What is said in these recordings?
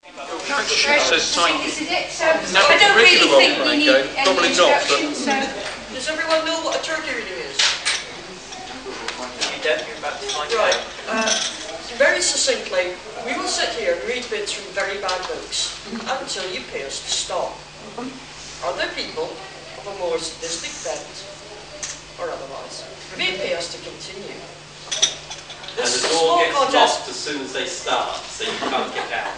Says time. Is it? So, No, I don't really think we need game. Probably not, but does everyone know what a turkey reading is? You don't, you're about to find Right. out. Very succinctly, we will sit here and read bits from very bad books until you pay us to stop. Other people of a more sadistic bent, or otherwise, may pay us to continue. And This the is a door small gets contest. locked as soon as they start, so you can't get out.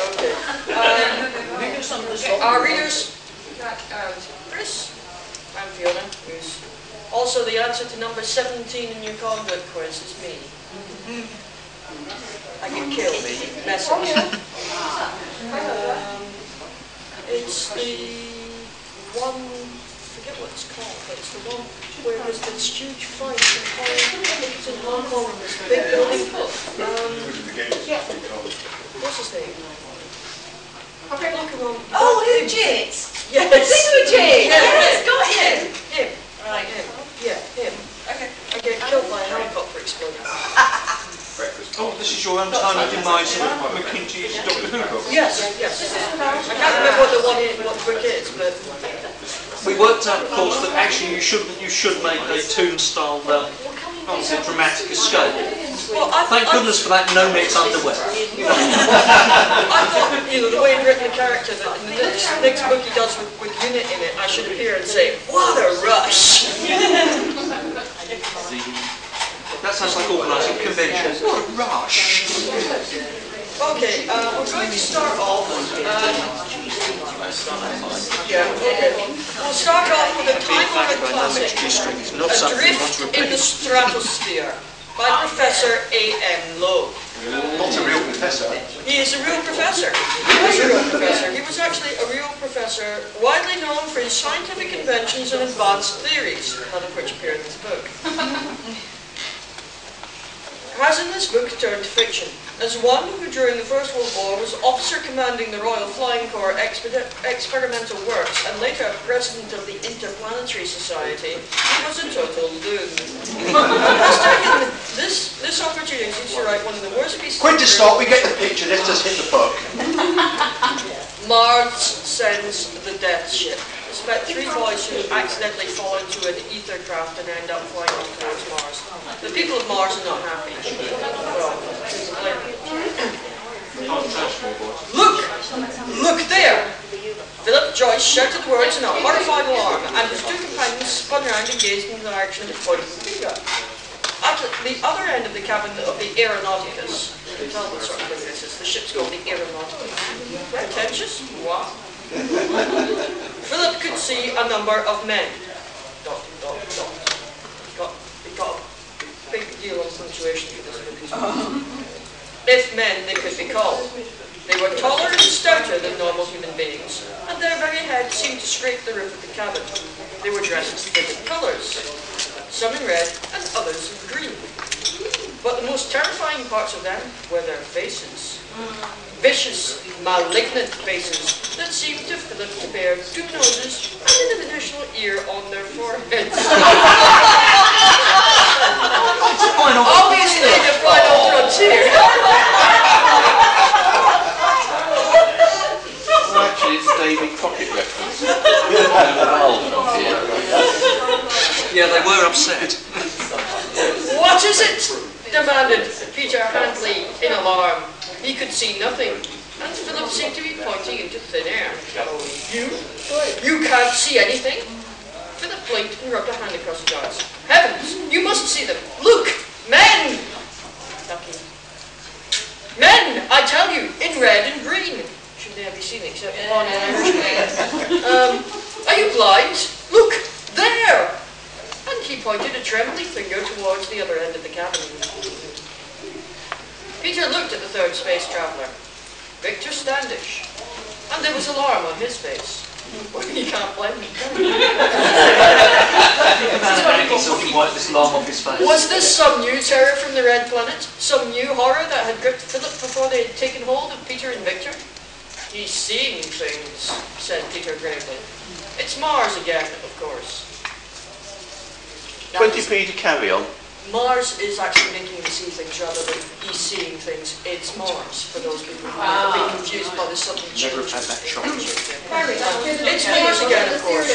Okay. Our readers, Chris and Fiona, who's also the answer to number 17 in your conduct quiz, is me. I get killed. Message. It's the one, I forget what it's called, but it's the one where there's this huge fight in Hong Kong. I think it's in Hong Kong, in this big building. What's his name? oh, legit! Yes! Legit! Yeah. Yes, got you! Him. Right. Him. Yeah, him. Okay. I get killed by a helicopter explosion. oh, this is your untimely demise of McKinsey's Doctor Who book. Yes, yes. I can't remember what the book is, but We worked out, of course, that actually you should make a Toon-style dramatic escape. well, Thank goodness for that no knits underwear. I thought, the way he'd written the character, that in the next book he does with Unit in it, I should appear and say, "What a rush!" That sounds like organising conventions. What a rush! Okay, we're going to start off. We'll start off with a time-honored classic, Adrift in the Stratosphere, by Professor A.M. Lowe. Not a real professor. He is a real professor. He was a real professor. He was actually a real professor, widely known for his scientific inventions and advanced theories, none of which appear in this book. Has in this book turned to fiction, as one who during the First World War was officer commanding the Royal Flying Corps experimental works and later president of the Interplanetary Society, he was a total loon. Has taken this opportunity to write one of the worst pieces Quick to stop, we get the picture, let's just hit the book. Mars sends the Death Ship. It's about 3 boys who accidentally fall into an ether craft and end up flying off towards Mars. The people of Mars are not happy. Look there! Philip Joyce shouted the words in a horrified alarm, and his 2 companions spun around and gazed in the direction of his pointing finger. At the other end of the cabin of the Aeronauticus, you can tell what sort of thing this is, the ship's called the Aeronauticus. Pretentious? What? Philip could see a number of men. He got a big deal on punctuation for this book as well. If men they could be called. They were taller and stouter than normal human beings, and their very heads seemed to scrape the roof of the cabin. They were dressed in vivid colours, some in red and others in green. But the most terrifying parts of them were their faces. Vicious, malignant faces that seemed to Philip to bear 2 noses and an additional ear on their foreheads. Obviously, the final frontier. Well, actually, it's Davy Crockett reference. Yeah, they were upset. What is it? Demanded Peter Handley in alarm. He could see nothing, and Philip seemed to be pointing into thin air. You can't see anything? Philip blinked and rubbed a hand across his eyes. Heavens, you must see them. Look, men! Ducky. Men, I tell you, in red and green. Should they be seen except one Irishman? Are you blind? Look, there! And he pointed a trembling finger towards the other end of the cabin. Peter looked at the 3rd space traveller, Victor Standish, and there was alarm on his face. Well, you can't blame him. Was this some new terror from the Red Planet? Some new horror that had gripped Philip before they had taken hold of Peter and Victor? He's seeing things, said Peter gravely. It's Mars again, of course. 20p to carry on. Mars is actually making him see things rather than he's seeing things. It's Mars, for those people who might be confused by the sudden change. Never had that shock. It's Mars again, of course.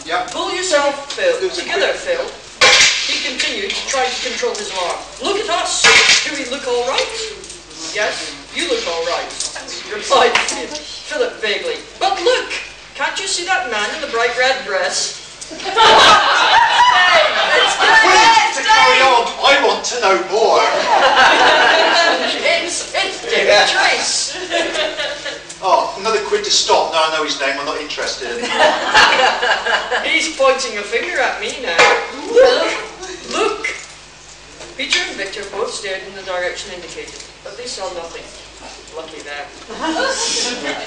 Yep. Pull yourself, Phil. Together, Phil. He continued, trying to control his alarm. Look at us. Do we look all right? Yes, you look all right, replied Philip vaguely. But look, can't you see that man in the bright red dress? Please, to carry on, I want to know more. It's David Trace. Oh, another quid to stop. Now I know his name, I'm not interested anymore. He's pointing a finger at me now. Look! Peter and Victor both stared in the direction indicated, but they saw nothing. Lucky them.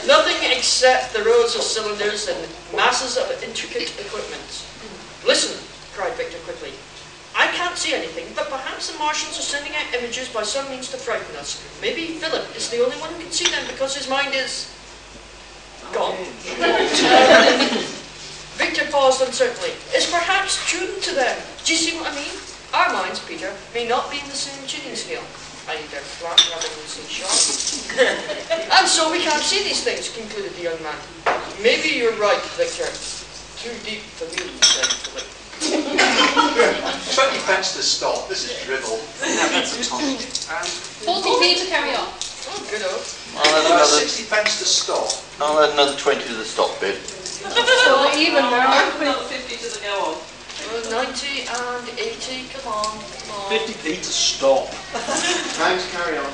Nothing except the rows of cylinders and masses of intricate equipment. Listen, cried Victor quickly. I can't see anything, but perhaps the Martians are sending out images by some means to frighten us. Maybe Philip is the only one who can see them because his mind is gone. Victor paused uncertainly. Is perhaps tuned to them. Do you see what I mean? Our minds, Peter, may not be in the same tuning scale. I.e. they're flat rather than C sharp. And so we can't see these things, concluded the young man. Maybe you're right, Victor. Too deep for me, said Philip. 20 pence to stop. This is drivel. 40p to carry on. Oh, good old. I'll add another, 60 pence to stop. I'll add another 20 to the stop bid. So even now. Another 50 to the go on. 90 and 80, come on. 50p to stop. Time to carry on.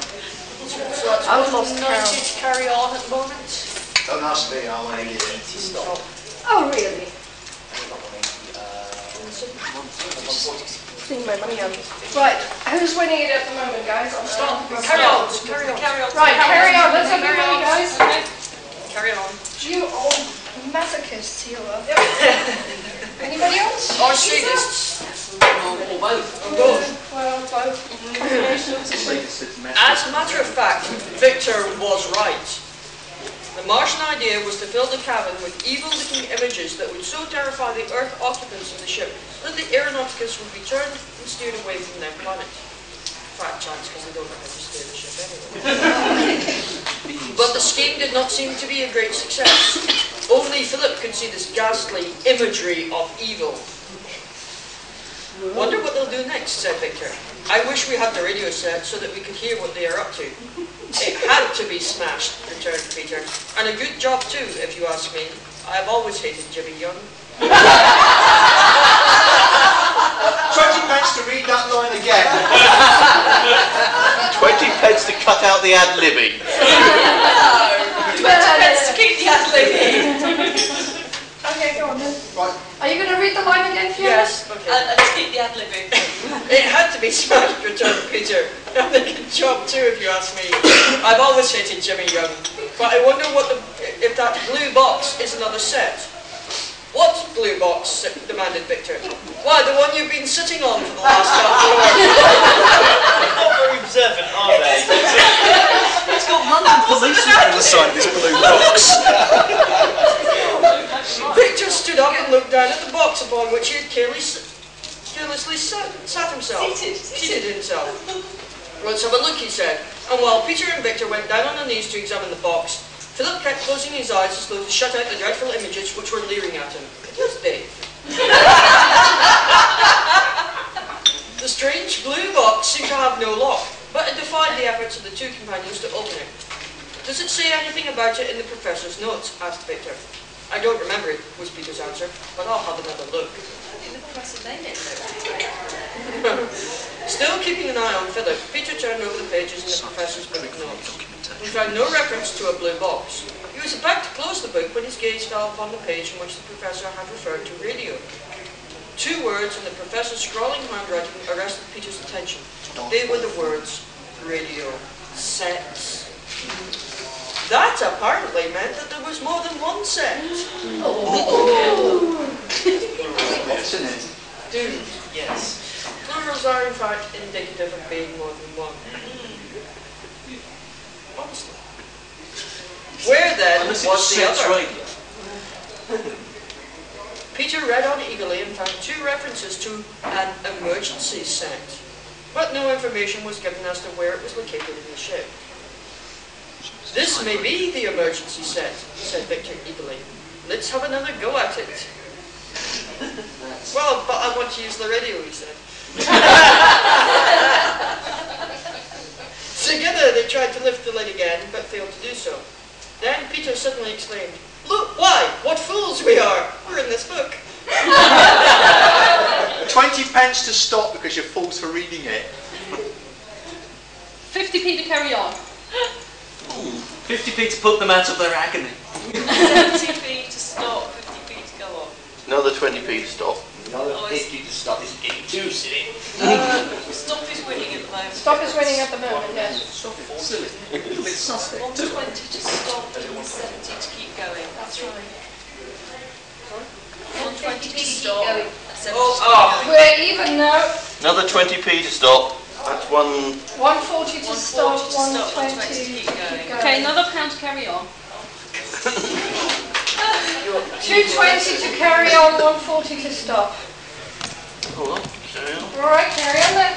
So that's I've lost 90 count. to carry on at the moment. Don't ask me, I'll make it. Oh, really? Seeing my money on. Right, who's winning it at the moment, guys? I'm starting. Carry on. Right, carry on. Let's have your money, guys. Carry on. You old masochists here. Anybody else? Or sadists. Or both. Both. Well, both. As a matter of fact, Victor was right. The Martian idea was to fill the cabin with evil-looking images that would so terrify the Earth occupants of the ship that the aeronauticus would be turned and steered away from their planet. Fat chance, because they don't know how to steer the ship anyway. But the scheme did not seem to be a great success. Only Philip could see this ghastly imagery of evil. Wonder what they'll do next, said Victor. I wish we had the radio set so that we could hear what they are up to. It had to be smashed, returned Peter. And a good job too, if you ask me. I have always hated Jimmy Young. 20 pence to read that line again. 20 pence to cut out the ad-libbing. 20 pence to keep the ad-libbing. Okay, go on then. Right. Are you going to read the line again, Fiona? Yes, okay. And to keep the ad-libbing. It had to be smashed, returned Peter. A good job too, if you ask me. I've always hated Jimmy Young. But I wonder if that blue box is another set. What blue box? Demanded Victor. Why, the one you've been sitting on for the last half hour. Not very observant, are they? It's got London police On the side of this blue box. Victor stood up and looked down at the box upon which he had carelessly sat himself. Seated himself. Let's have a look, he said. And while Peter and Victor went down on their knees to examine the box, Philip kept closing his eyes as though to shut out the dreadful images which were leering at him. It was Dave. The strange blue box seemed to have no lock, but it defied the efforts of the two companions to open it. Does it say anything about it in the professor's notes? Asked Victor. I don't remember it, was Peter's answer, but I'll have another look. Still keeping an eye on Philip, Peter turned over the pages in the professor's book of notes. He found no reference to a blue box. He was about to close the book when his gaze fell upon the page in which the professor had referred to radio. Two words in the professor's scrawling handwriting arrested Peter's attention. They were the words, radio sets. That apparently meant that there was more than one set. What's in it? Dude. Yes. Plurals are in fact indicative of being more than one. Honestly. Where then was the other? Radio. Peter read on eagerly and found two references to an emergency set. but no information was given as to where it was located in the ship. "This may be the emergency set," said Victor eagerly. "Let's have another go at it." "Well, but I want to use the radio," he said. Together they tried to lift the lid again, but failed to do so. Then Peter suddenly exclaimed, "Look, why, what fools we are! We're in this book." 20 pence to stop because you're fools for reading it. 50p to carry on. 50p to put them out of their agony. 70p to stop, 50p to go on. Another 20p to stop. Another 50 to stop. It's getting too silly. Stop is winning at the moment. Stop is winning at the moment, yes. Silly. A little bit suspect. 120 to stop and 70 to keep going. That's right. 120 to stop. 70 to keep Oh. going. We're even now. Another 20p to stop. That's one. 140 to stop, 120 to 120 to keep keep going. going. Okay, another pound to carry on. 220 to carry on, 140 to stop. Hold on. Carry on. All right, carry on then.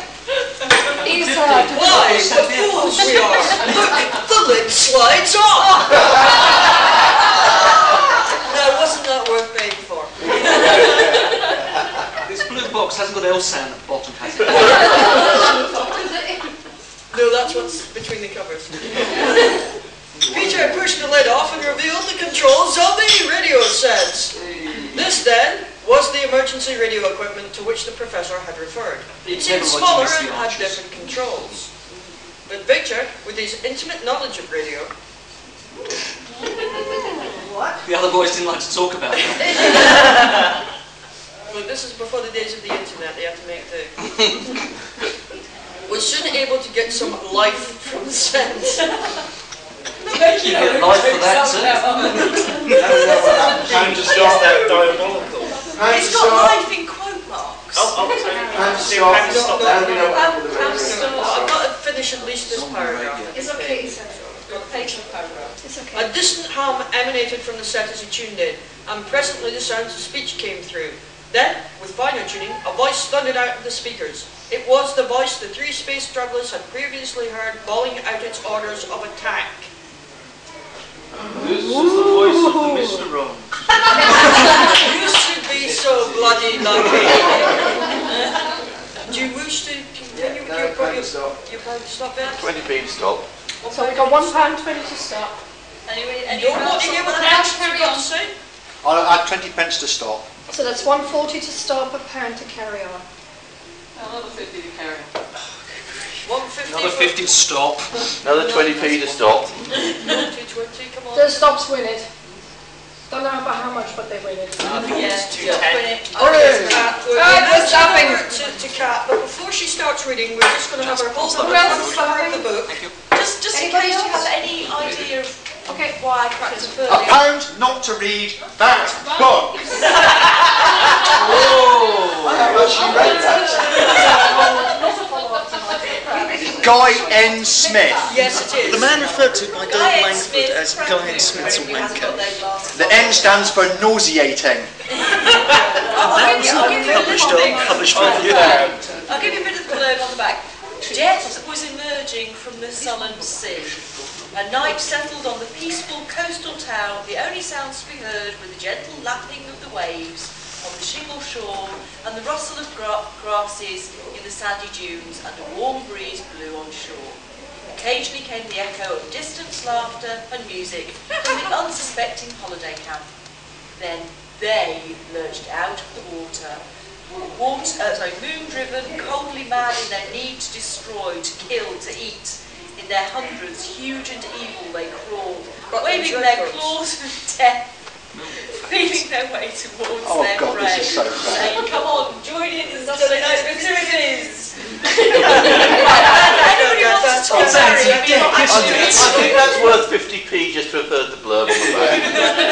Ease up. "Why, what fools we are! Look, the lid slides off!" Now, wasn't that worth paying for? This blue box hasn't got L sound at the bottom, has it? No, that's what's between the covers. Peter pushed the lid off and revealed the controls of the radio sets. This, then, was the emergency radio equipment to which the professor had referred. It seemed Never mind to smaller miss the and had arches. different controls. But Victor, with his intimate knowledge of radio, The other boys didn't like to talk about that. Look, this is before the days of the internet, they had to make the... was soon able to get some life from the sense. You get life for that, too. Time to stop that diabolical. It's got life in quote marks. Time to stop. Now we know what happened with the Pound to radio. I've stop. got to finish at least this paragraph. It's okay, he said. Got a page of paragraph. It's A okay. distant hum emanated from the set as he tuned in, and presently the sounds of speech came through. Then, with finer tuning, a voice thundered out of the speakers. It was the voice the three space strugglers had previously heard bawling out its orders of attack. This is the voice of the Mr. Ron. You should be so bloody lucky. Do you wish to continue with your Time to stop. your plan to stop there? 20p to stop. So we got £1.20 to stop. Anyway, You don't want to hear what the Pound next to carry got to on. say? I'll add 20 pence to stop. So that's 140 to stop, a pound to carry on. Another 50 to carry on. 150 Another for 50 to stop. Another 20p to stop. 220, come on. The stops win it. Don't know about how much, but they win it. Yeah, Too yeah, tight. win it. Okay, Kat, we're Ah, going it's to stopping. over to Kat, but before she starts reading, we're just going to have her hold up Who else is the cover of stopping? the book. Just in Anybody case you else? have any idea of Okay. why I practice A burning. pound not to read that book. Oh! I have actually read that. Guy N. Smith. Yes, it is. The man referred to by Dave Guy N. Langford Smith, as Guy N. Smith's a who hasn't got wanker. those glasses The on. N stands for nauseating. I'll give you a Published little on bit. Published Review. I'll give you a bit of the blurb on the back. Death was emerging from the sullen sea. A night settled on the peaceful coastal town. The only sounds to be heard were the gentle lapping of the waves on the shingle shore and the rustle of grasses in the sandy dunes, and a warm breeze blew on shore. Occasionally came the echo of distant laughter and music from the unsuspecting holiday camp. Then they lurched out of the water. Moon-driven, coldly mad in their need to destroy, to kill, to eat. In their hundreds, huge and evil, they crawled, waving their claws of death, feeling their way towards Oh their God, prey, this is so bad. saying, "Come on, join in the Saturday night festivities." Anybody wants to talk about it? I think that's worth 50p just to have heard the blurb on the back.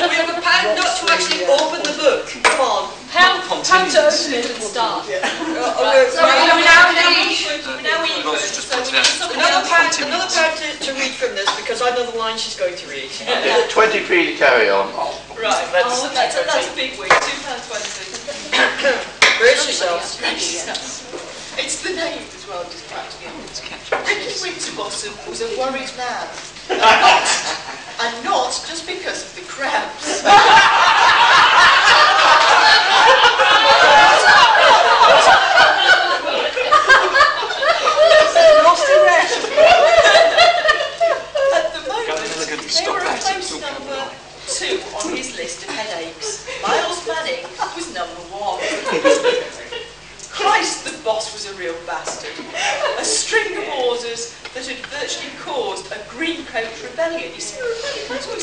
We have a pound not to actually open the book. Come on. Pound to open it and start. We're Now we even, so we need something another else. pound to read from this because I know the line she's going to read. Yeah, 20p to carry on. Right, that's a big win. £2.20. Brace yourselves. It's the name as well, just cracked me up. Ricky Winterbottom was a worried man. And not just because of the crabs. At the moment, they were a close number 2 on his list of headaches. Miles Manning was number 1. Christ, the boss was a real bastard. A string of orders that had virtually caused a greencoat rebellion. You see, that's what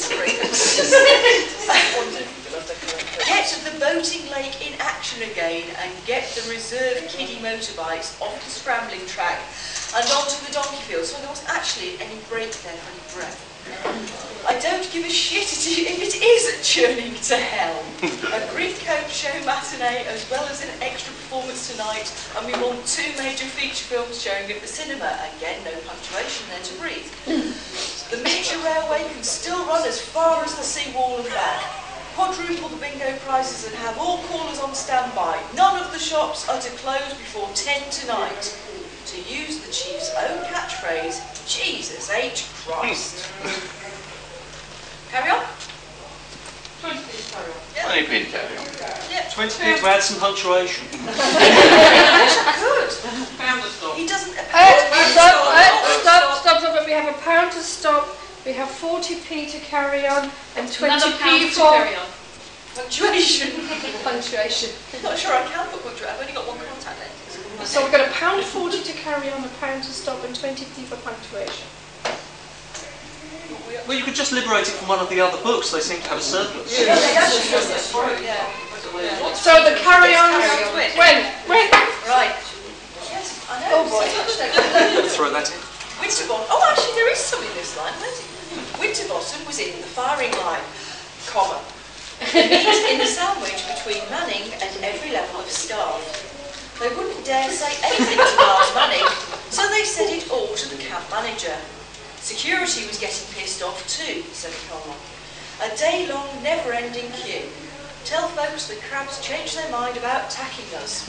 Get the boating lake in action again and get the reserve kiddie motorbikes off the scrambling track and onto the donkey field, so there wasn't actually any break there for any breath. I don't give a shit if it is churning to hell. A greencoat show matinee as well as an extra performance tonight, and we want 2 major feature films showing at the cinema. Again, no punctuation there to breathe. The miniature railway can still run as far as the seawall and back. Quadruple the bingo prizes and have all callers on standby. None of the shops are to close before 10 tonight. To use the chief's own catchphrase, Jesus H. Christ. Carry on? 20 feet, carry on. Yeah. 20 p carry on. Yeah. 20 p to add some punctuation. Good. Pound to stop. He doesn't. Stop. We have a pound to stop. We have 40p to carry on and 20p to for carry on. Punctuation. punctuation. I'm not sure I can put punctuation. I've only got 1 contact lens. So we've got a pound 40 to carry on, a pound to stop, and 20p for punctuation. Well, you could just liberate it from one of the other books. They seem to have a surplus. Yeah, that's true. Yeah. So the carry on. When? Right. Yes, I know. Oh boy. Throw that in. Winterbottom. Oh, actually, there is some in this line. Where's it? Winterbottom was in the firing line, comma. The meat in the sandwich between Manning and every level of staff. They wouldn't dare say anything to Miles Manning, so they said it all to the camp manager. Security was getting pissed off too, semicolon. A day-long, never-ending queue. Tell folks the crabs changed their mind about attacking us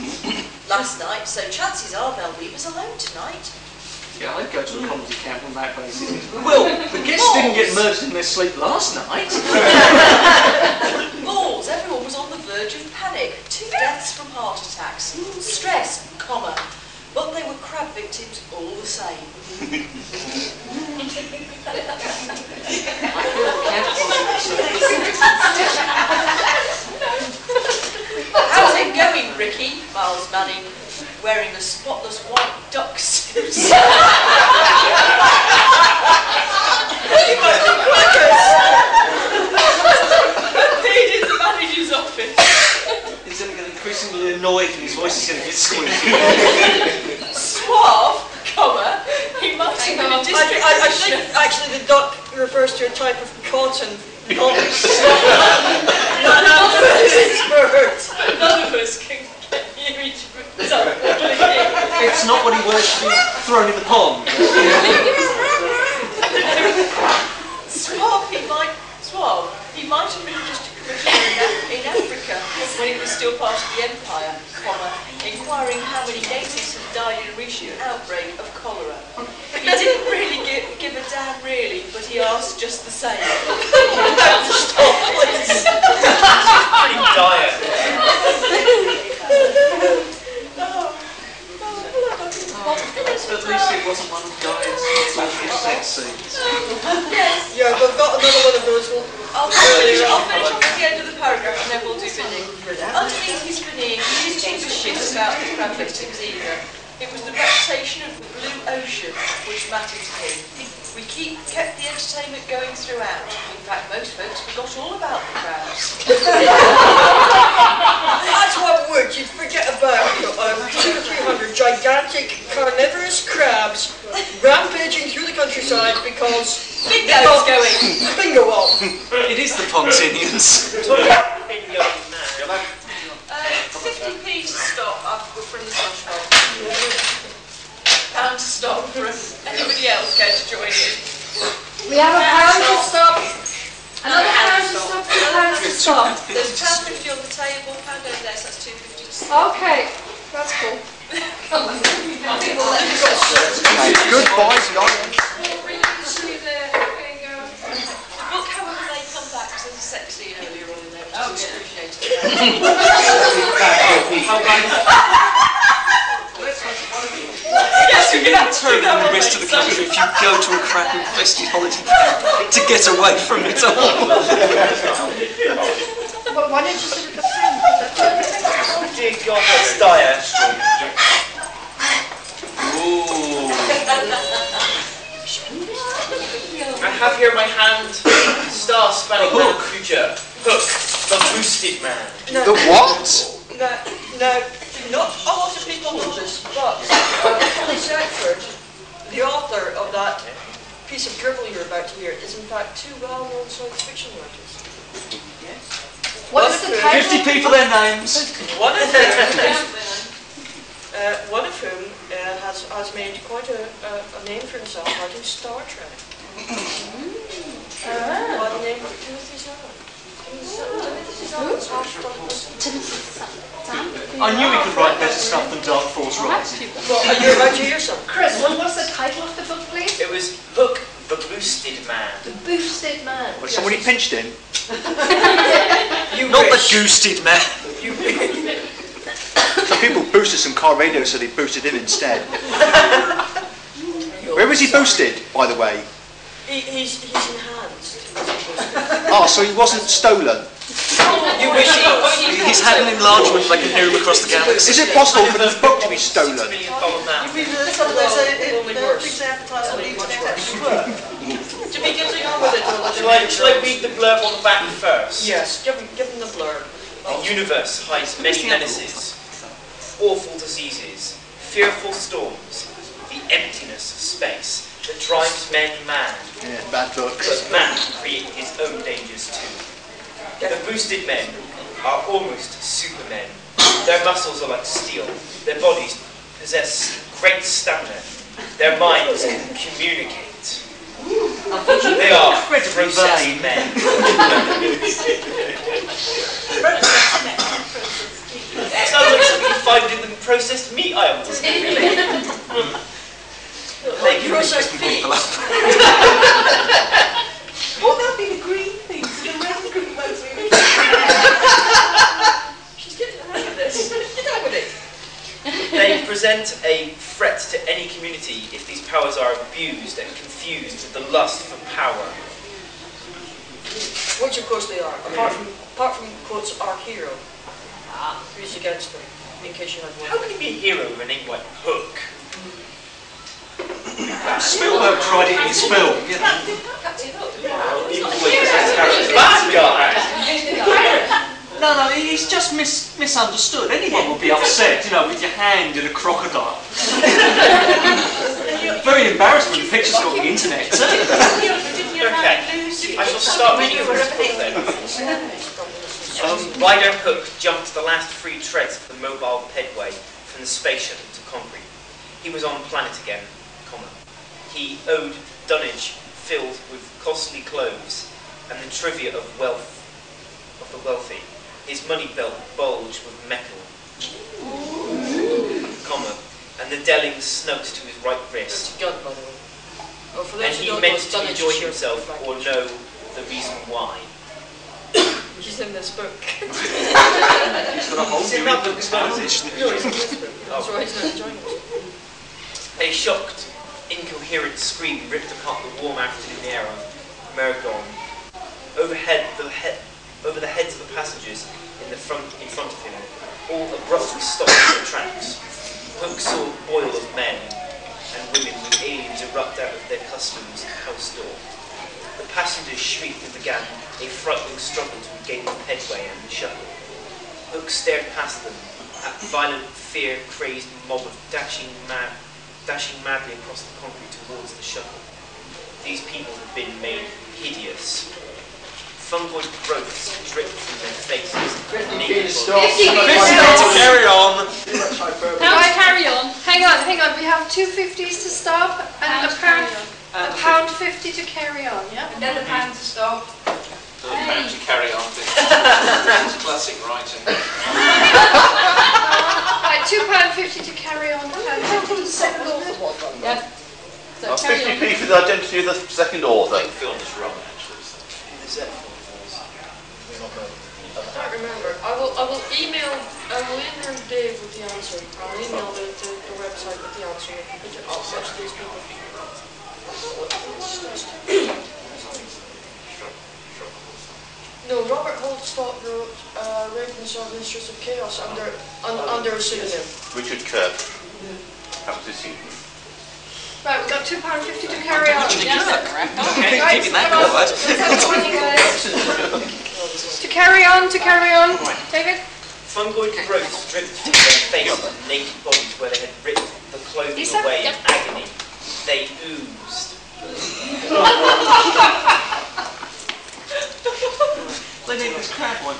last night, so chances are they'll leave us alone tonight. Yeah, I'd go to a comedy camp on that basis. Well, the guests didn't get murdered in their sleep last night. Balls, everyone was on the verge of panic. 2 deaths from heart attacks. Stress, comma. But they were crab victims all the same. How's it going, Ricky? Miles Manning, wearing a spotless white duck suit. You must be crackers! Appeared in the manager's office. He's going to get increasingly annoyed and his voice is going to get squeaky. Suave, comma, he might have been a district I think actually the duck refers to a type of cotton. Not None of us can get near each other. It's not what he wears to be thrown in the pond. Suave, he might have been just a commissioner in Africa when it was still part of the empire, comma, inquiring how many natives had died in a recent outbreak of cholera. He didn't really give a damn really, but he asked just the same. Stop, please. Pretty dire. At least it wasn't one of Guy's sex scenes. Yes. Yeah, we've got another one of those. I'll finish off at the end of the paragraph and then we'll do bidding. Underneath his veneer, he didn't give a shit about the crab victims either. It was the reputation of the blue ocean which mattered to him. We kept the entertainment going throughout. In fact, most folks forgot all about the crabs. That's what would. You'd forget about 200 or 300 gigantic carnivorous crabs rampaging through the countryside because Bingo's going. bingo on. It is the Pontinians. 50p to stop from the slush bowl. Pound to stop for anybody else care to join in. We have a pound to stop. Another pound to stop. 2 pounds to stop. There's £1.50 on the table, pound over there, so that's £2.50 to stop. Okay, that's cool. Goodbye, Lauren. Look, however, they come back as sexy earlier on in there, which is excruciating. Yes, you're going to turn the rest of the country if you go to a crap-infested holiday camp to get away from it all. Well, why don't you sit at the pen? Oh dear God, that's dire. Ooh. I have here in my hand star spanning man of the future. Hook, the boosted man. The what? No, not a lot of people know this, but Kelly Sackford, the author of that piece of dribble you're about to hear, is in fact two well-known science fiction writers. What is the title? 50 people, their names. One of whom has made quite a name for himself writing Star Trek. By the name of Timothy Zahn. I knew we could write better stuff than Dark Force Rising. Well, are you about to hear some? Chris, what was the title of the book, please? It was Hook, the boosted man. The Boosted Man. Was somebody pinched him? You Not the wish. goosted man. You Some people boosted some car radio, so they boosted him instead. Where was he boosted, by the way? He's enhanced. Oh, so he wasn't stolen. You wish he was. He's had an enlargement, they can hear him across the galaxy. Is it possible for this book to be stolen? $6 million man. To be getting on with it. Shall I read the blurb on the back first? Yes, give him the blurb. The universe hides many menaces, awful diseases, fearful storms, the emptiness of space that drives men mad. Yeah, bad book. But man can create his own dangers too. The boosted men are almost supermen. Their muscles are like steel. Their bodies possess great stamina. Their minds can communicate. They are processed men. Sounds like something you find in the processed meat aisle, doesn't it? They can Processed meat. Won't that be the green things and the red green ones? She's getting the hang of this. Get on with it. They present a threat to any community if these powers are abused and confused with the lust for power. Which of course they are. Apart from quotes, our hero. Who's against them? In case you had one. How can he be a hero with a name like Hook? Spielberg tried it in his film, you know. Bad guy! No, he's just misunderstood. Anyone would be upset, you know, with your hand in a crocodile. Very embarrassed when the pictures got the internet. Okay, I shall start reading from this book then. Rider Hook jumped the last 3 treads of the mobile pedway from the space shuttle to concrete. He was on planet again, comma. He owed dunnage filled with costly clothes and the trivia of wealth of the wealthy. His money belt bulged with metal, comma, and the delling snugged to his right wrist. Gun, by the way. Oh, for And those who he don't meant know, to dunnage enjoy is your himself back. or know the reason why. Which is in this book. He's got a whole new edition. No, it's in this book. That's why he's not enjoying it. A shocked, incoherent scream ripped apart the warm afternoon air of Mergon. Over the heads of the passengers in front of him, all abruptly stopped in their tracks. Hook saw a boil of men and women with aliens erupt out of their customs house door. The passengers shrieked and began a frightening struggle to regain the headway and the shuttle. Hook stared past them at the violent, fear-crazed mob of dashing madly across the concrete towards the shuttle. These people had been made hideous. Fungoid growths dripped from their faces. Naked bodies. Carry on. How to carry on? Hang on. We have 2 50s to stop and a pound 50 to carry on, yeah? And then a pound to stop. How to carry on. It's classic writing. Right, £2 £1.50 to carry on, £1.50 to second author. Yeah. So Well, carry on. 50p for the identity of the second author. I think film is wrong, actually. So. Is that for I can't remember. I will email Dave with the answer. I'll email the website with the answer. I'll watch these people. No, Robert Holdstock wrote Ravens of Mistress of Chaos under a pseudonym. Richard Kirk. That was his pseudonym. Right, we've got £2.50 to carry on. Okay, Guys, give me that come on. go, right? Let's have fun, you guys. To carry on. David? fungoid growths dripped from their face and naked bodies where they had ripped the clothing Lisa? away in Yep. agony. They oozed. They need this crab one,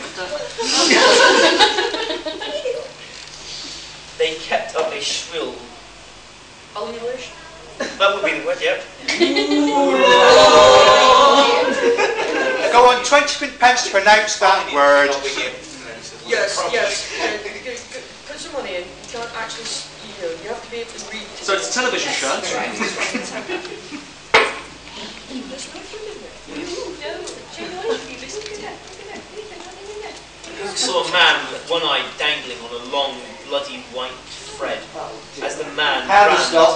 They kept up a shrill. Ululation? That would be the word, yep. Go on, 20 pence to pronounce that word. Yes. Put some money in. You can't actually, you have to be able to read. So it's a television show. Saw a man with one eye dangling on a long, bloody white thread as the man ran to the...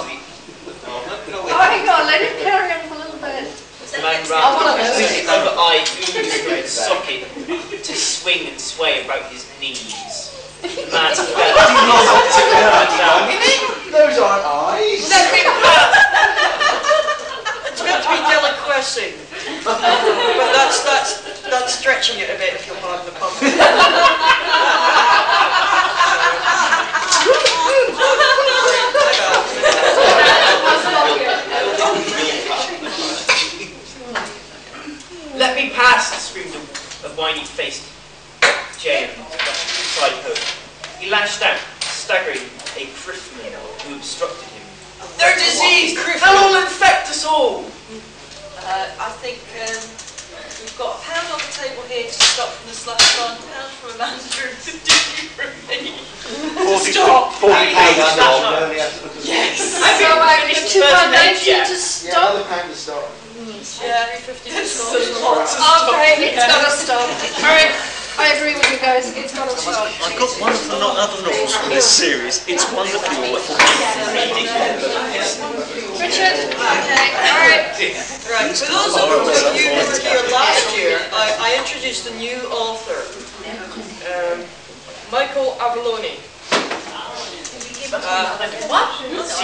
Oh, hang on, let him carry on for a little bit. The man ran to the other eye oozed from its socket to swing and sway about his knees. The man fell down. Those aren't eyes. It's meant to be deliquescing. But that's stretching it a bit, if you'll pardon the pun. Let me pass, screamed a whiny-faced jail side hook. He lashed out, staggering a criffman who obstructed him. They're diseased! They'll all infect us all! I think we've got £1 on the table here to stop from the slush fund, £1 from Amanda and 50 from me. 40 pounds stop. Yes! So £2.90 to stop. £1 to start. Yeah, 350 it's to a stop. lot. Okay, it's got to stop. Alright, I agree with you guys, it's got to stop. I've got one of the other novels from this series. It's wonderfully awful. Richard? Okay, alright. Right, for those of you who were here last year, I introduced a new author, Michael Avalone. What? What's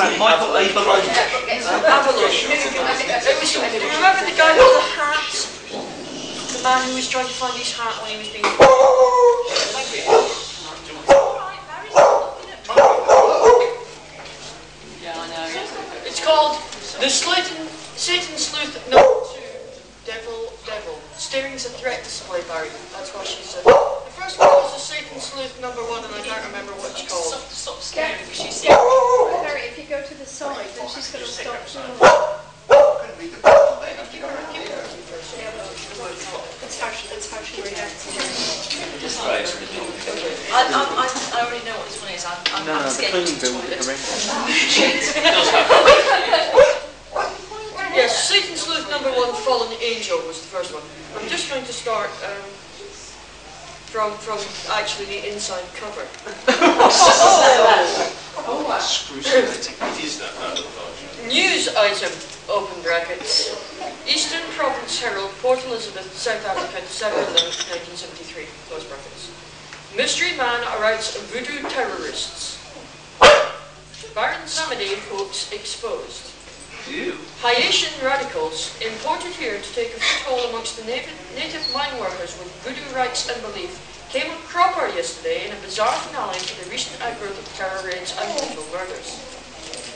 that, Michael Avalone? Avalone. Remember the guy with the hat? The man who was trying to find his hat when he was being... Yeah, I know. It's called The Satan Sleuth No. 2. Devil. Steering's a threat display, Barry. That's what she said. The first one was The Satan Sleuth No. 1, and I can't remember what it's called. Stop scaring because she's Harry, if you go to the side, then she's going to stop. That's how she reacts. I already know what this one is. I'm scared. Yes, Satan Sleuth No. 1, Fallen Angel was the first one. I'm just going to start from actually the inside cover. News item, open brackets. Eastern Province Herald, Port Elizabeth, South Africa, December 11th, 1973, close brackets. Mystery man arrests voodoo terrorists. Baron Samedi hoax exposed. Haitian radicals imported here to take a foothold amongst the native mine workers with voodoo rites and belief came a cropper yesterday in a bizarre finale to the recent outgrowth of terror raids and brutal murders.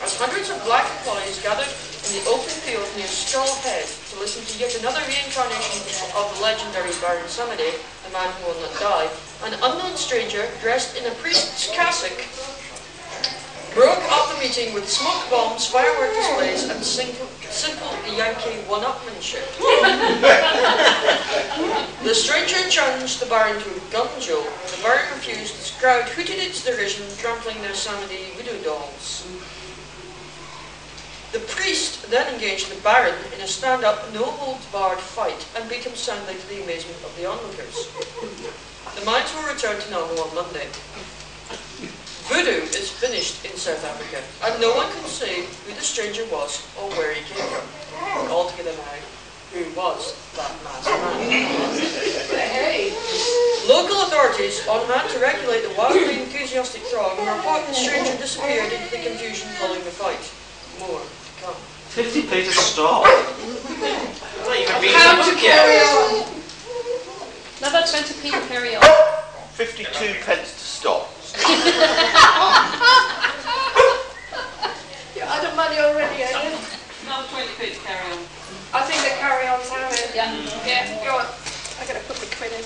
As hundreds of black employees gathered in the open field near Straw Head to listen to yet another reincarnation of the legendary Baron Samedi, the man who will not die, an unknown stranger dressed in a priest's cassock broke up the meeting with smoke bombs, firework displays, and simple Yankee one-upmanship. The stranger challenged the Baron to a gun joke. The Baron refused crowd hooted its derision, trampling their sanity widow dolls. The priest then engaged the Baron in a stand-up, no-holds-barred fight and beat him soundly to the amazement of the onlookers. The mines will return to normal on Monday. Voodoo is finished in South Africa, and no one can say who the stranger was or where he came from. Altogether now, who was that masked man? Hey. Local authorities on hand to regulate the wildly enthusiastic throng report the stranger disappeared into the confusion following the fight. More to come. 50p to stop. How to carry on. Another 20p to carry on. 52 pence to stop. You're out of money already, are you? Another 20p to carry on. I think the carry-on's out. Yeah. Yeah, go on. I gotta put the quid in.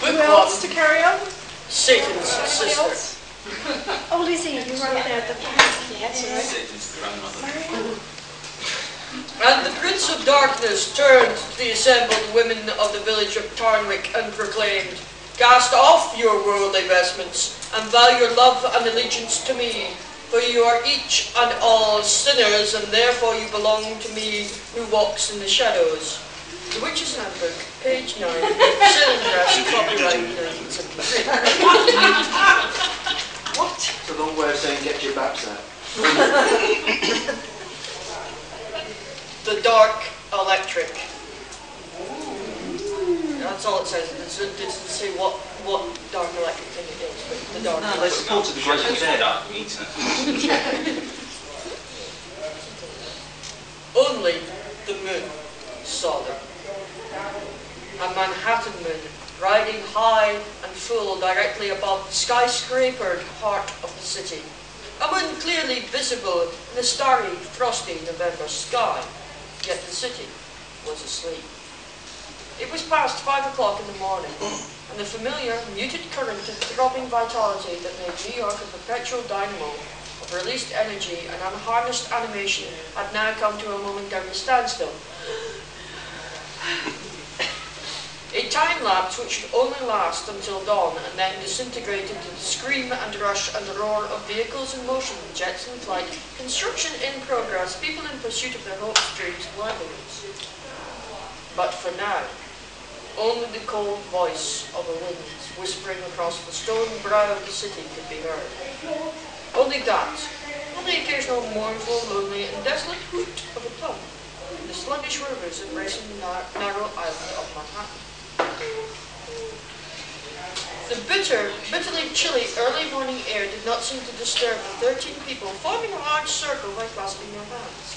Who else to carry on? Satan's Anybody sister. else? Oh, Lizzie, you're right there at the back. Yeah, that's all right. And the Prince of Darkness turned to the assembled women of the village of Tarnwick and proclaimed, "Cast off your worldly vestments, and vow your love and allegiance to me, for you are each and all sinners, and therefore you belong to me who walks in the shadows." The Witch's Handbook, page 9, Sailing Press, copyright 1973. What? It's a long way of saying get your babs out. The Dark Electric. That's all it says. It doesn't say what dark electric thing it is, but the dark No, they electric. supported the Grateful Dead. Only the moon saw them. A Manhattan moon, riding high and full directly above the skyscrapered heart of the city. A moon clearly visible in the starry, frosty November sky, yet the city was asleep. It was past 5 o'clock in the morning, and the familiar, muted current of throbbing vitality that made New York a perpetual dynamo of released energy and unharnessed animation had now come to a momentary standstill. A time lapse which should only last until dawn and then disintegrate into the scream and rush and roar of vehicles in motion, jets in flight, construction in progress, people in pursuit of their hopes, dreams, and livelihoods. But for now, only the cold voice of a wind whispering across the stone brow of the city could be heard. Only that, and the occasional mournful, lonely, and desolate hoot of a pump in the sluggish rivers embracing the narrow island of Manhattan. The bitterly chilly early morning air did not seem to disturb the 13 people forming a large circle by clasping their hands.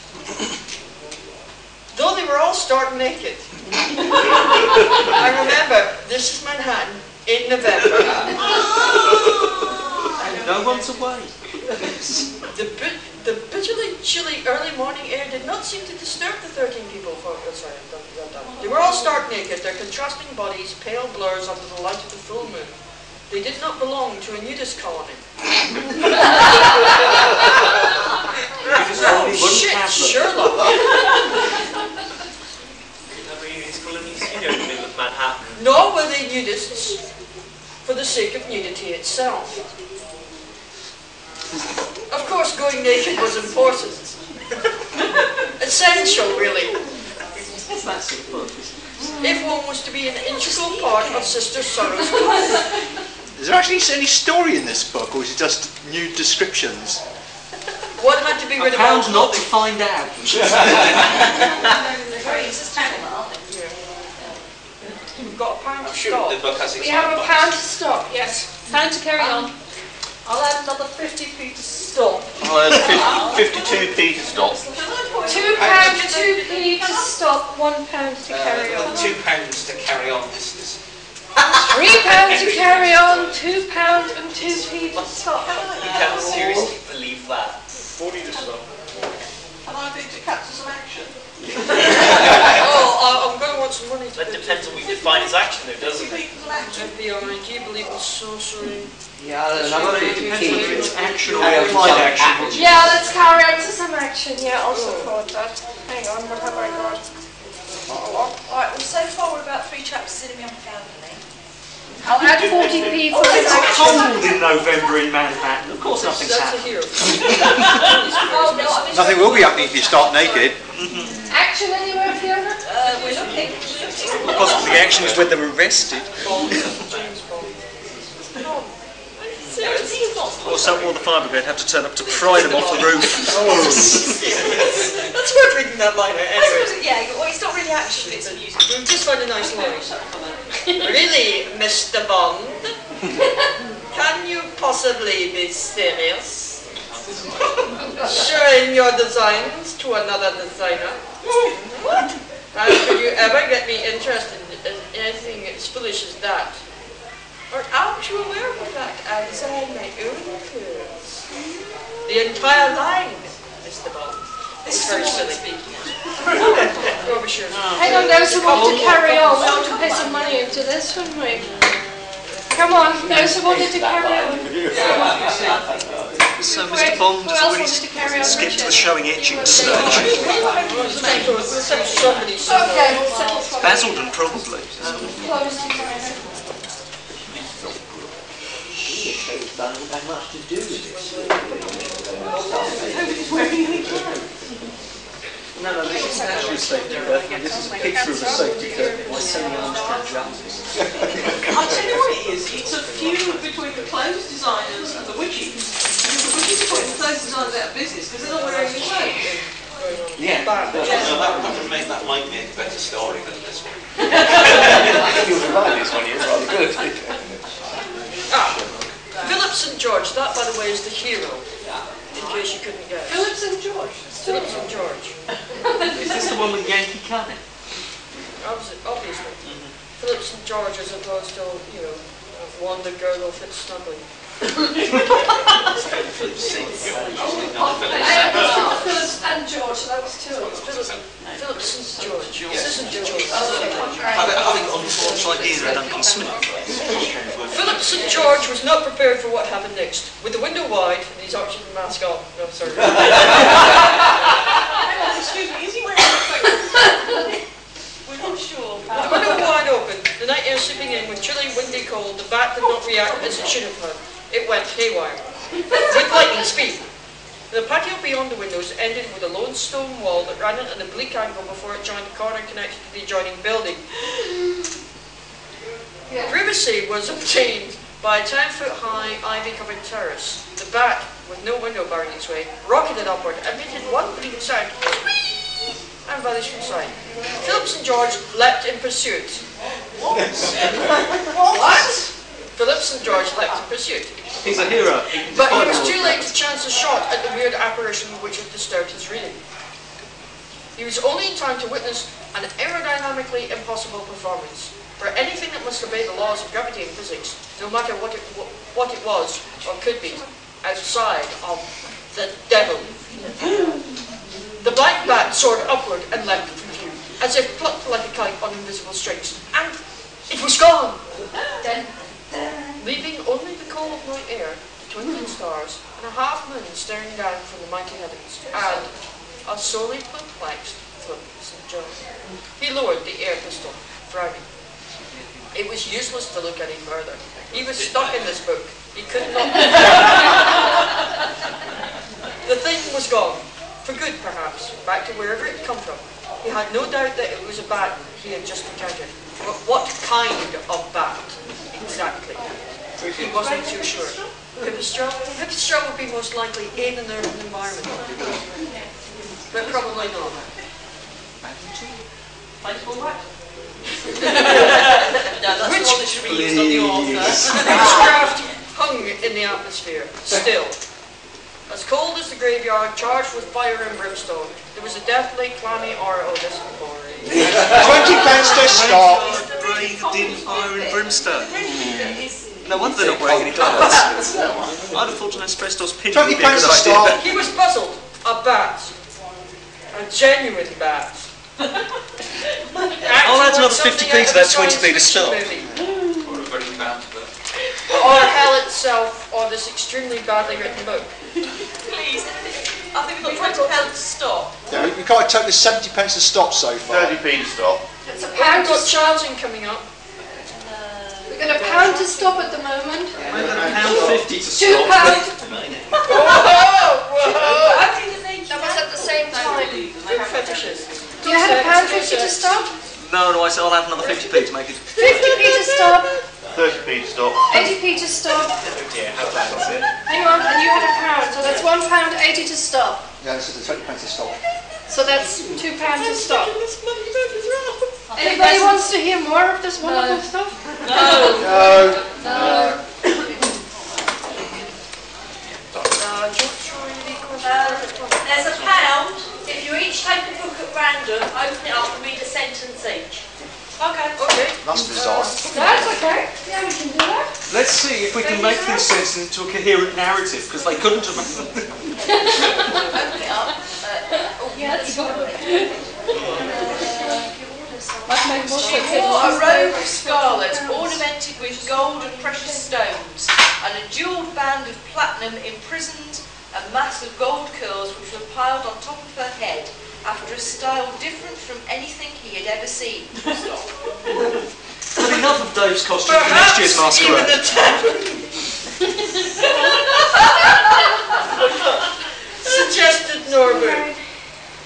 Though they were all stark naked. I remember, this is Manhattan in November. And no one's away. The bitterly chilly early morning air did not seem to disturb the 13 people. They were all stark naked, their contrasting bodies pale blurs under the light of the full moon. They did not belong to a nudist colony. Oh shit, Sherlock! Manhattan. Nor were they nudists for the sake of nudity itself. Of course, going naked was important. Essential, really. That's the book. If one was to be an integral part of Sister Sorrow's Is there actually any story in this book, or is it just nude descriptions? One had to be rid of Pound all not to clothing. find out. We've got a pound to Sure, stop. the book has We have a pound to stop, yes. Time to carry on. I'll add another 50p to stop. I'll add 52p to stop. £2, 2p to stop, £1 to carry on. £2 to carry on. This is £3 to carry on, £2 and 2p to stop. You can't seriously believe that. 40 to stop. And I think to capture some action. Oh, I'm going to want some money to That depends on what you define as action, though, doesn't it? FBI, do you believe in sorcery? Yeah, I don't know. It depends whether it's action or Carry on applied some action. Yeah, let's carry on to some action. Yeah, I'll support that. Hang on, what have I got? Alright, well so far we're about 3 chapters in and we haven't found any. I'll add 40p for It's the action. cold in November in Manhattan. Of course nothing's That's a happening. hero. Oh, no, I mean, Nothing will be happening if you start naked. Action anywhere, Fiona? we're looking. Possibly the action is when they were arrested. Or the fire brigade have to turn up to pry them off the roof. That's worth reading that line out anyway. Yeah, well, it's not really action, it's music. We've just found a nice line. Really, Mr. Bond? Can you possibly be serious? Showing your designs to another designer? What? How could you ever get me interested in anything as foolish as that? Or aren't you aware of the fact I design my own clothes? The entire line, Mr. Bond. This is very the silly. woman speaking. Over sure. Hang on, those who want to carry on, we want to pay some money into this, wouldn't we? Come on, those who wanted to carry on. So Mr. Bond has already skipped to the showing etching stage. Okay, we'll settle for Basildon probably. close to carry on. That doesn't have much to do with it. No, this isn't actually a safety curtain. This is a picture of a safety curtain by Tony Armstrong Jones. I'll tell you what it is, it's a feud between the clothes designers and the witches. Because the witches are putting the clothes designers out of business because they're not wearing any clothes. Yeah. That would make that might make a better story than this one. You were right, this one is rather good. Philip St. George, that by the way is the hero, in case you couldn't guess. Philip St. George. Philip St. George, Is this the one with Yankee Cunning? obviously. Philip St. George as opposed to, you know, Wanda Girdle Fitzsnuggly. Phillips and George, so that was two. Philip St. George. St. George. Having unfortunate idea of Duncan Smith. Philip St. George was not prepared for what happened next. With the window wide and his oxygen mask on. No, sorry. Excuse me, is he wearing a coat? We're not sure. With the window wide open, the night air slipping in with chilly, windy cold, the bat did not react as it should have done. It went haywire. With lightning speed. The patio beyond the windows ended with a lone stone wall that ran at an oblique angle before it joined a corner connected to the adjoining building. Privacy was obtained by a 10-foot-high, ivy-covered terrace. The bat, with no window barring its way, rocketed upward, emitted one bleak sound, and vanished from sight. Philip St. George leapt in pursuit. What? Philip St. George leapt in pursuit. He's a hero. But he was too late to chance a shot at the weird apparition which had disturbed his reading. He was only in time to witness an aerodynamically impossible performance. For anything that must obey the laws of gravity and physics, no matter what it was or could be, outside of the devil. The black bat soared upward and leapt from view, as if plucked like a kite on invisible strings, and it was gone! Leaving only the cold night air, the twinkling stars, and a half moon staring down from the mighty heavens, and a sorely perplexed Philip St. George. He lowered the air pistol, frowning. It was useless to look any further. He was stuck in this book. He could not... The thing was gone. For good, perhaps, back to wherever it had come from. He had no doubt that it was a bat he had just encountered. But what kind of bat, exactly? He wasn't too sure. Pipistrel would be most likely in an urban environment. But probably not. Baseball bat? No, that's the one that should be used on the author. His craft hung in the atmosphere, still. As cold as the graveyard, charged with fire and brimstone. There was a deathly, clammy aura. Oh, this is boring. £20 to stop. Breathed in fire and brimstone. No wonder they're not wearing any clothes. I'd have thought an asbestos pin would be a £20 good to idea. stop. He was puzzled. A bat. A genuine bat. I'll add another 50p to that 20p to stop. Or a very bad bird. Or hell itself, or this extremely badly written book. Please, I think we've got £20 to stop. Yeah, we can't take the 70 pence to stop so far. 30p to stop. It's a We've pound got to charging coming up. We're got £1 to stop at the moment. We've got £1.50 to £2. stop. That was at the same time. Fetishes. You had £1.50 to stop? No, I said I'll have another 50p to make it. 50p to stop. 30p to stop. 80p to stop. Oh dear, how bad is it? Hang on, and you had £1, so that's £1.80 to stop. Yeah, this is the 20 pence to stop. So that's £2 to stop. Anybody wants to hear more of this wonderful stuff? No. There's £1 if you each take a book at random, open it up and read a sentence each. Okay. That's bizarre. That's okay. Yeah, we can do that. Let's see if we can make these sentences into a coherent narrative, because they couldn't have. Open it up. Yeah, that's good. She wore a robe of scarlet ornamented with gold and precious stones, and a jewelled band of platinum imprisoned a mass of gold curls which were piled on top of her head, after a style different from anything he had ever seen. But enough of Dave's costume for next year's masquerade. Suggested Norbert.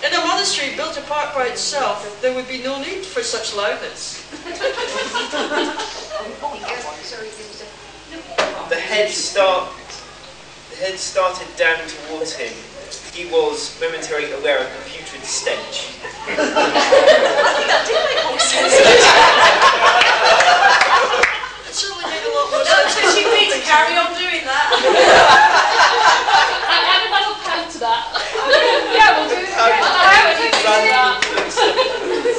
In a monastery built apart by itself, there would be no need for such loudness. The head started down towards him. He was momentarily aware of a putrid stench. I think that did make more sense. It certainly made a lot more No, sense. so you need to carry on doing that. Add another pound to that. Yeah, we'll do it.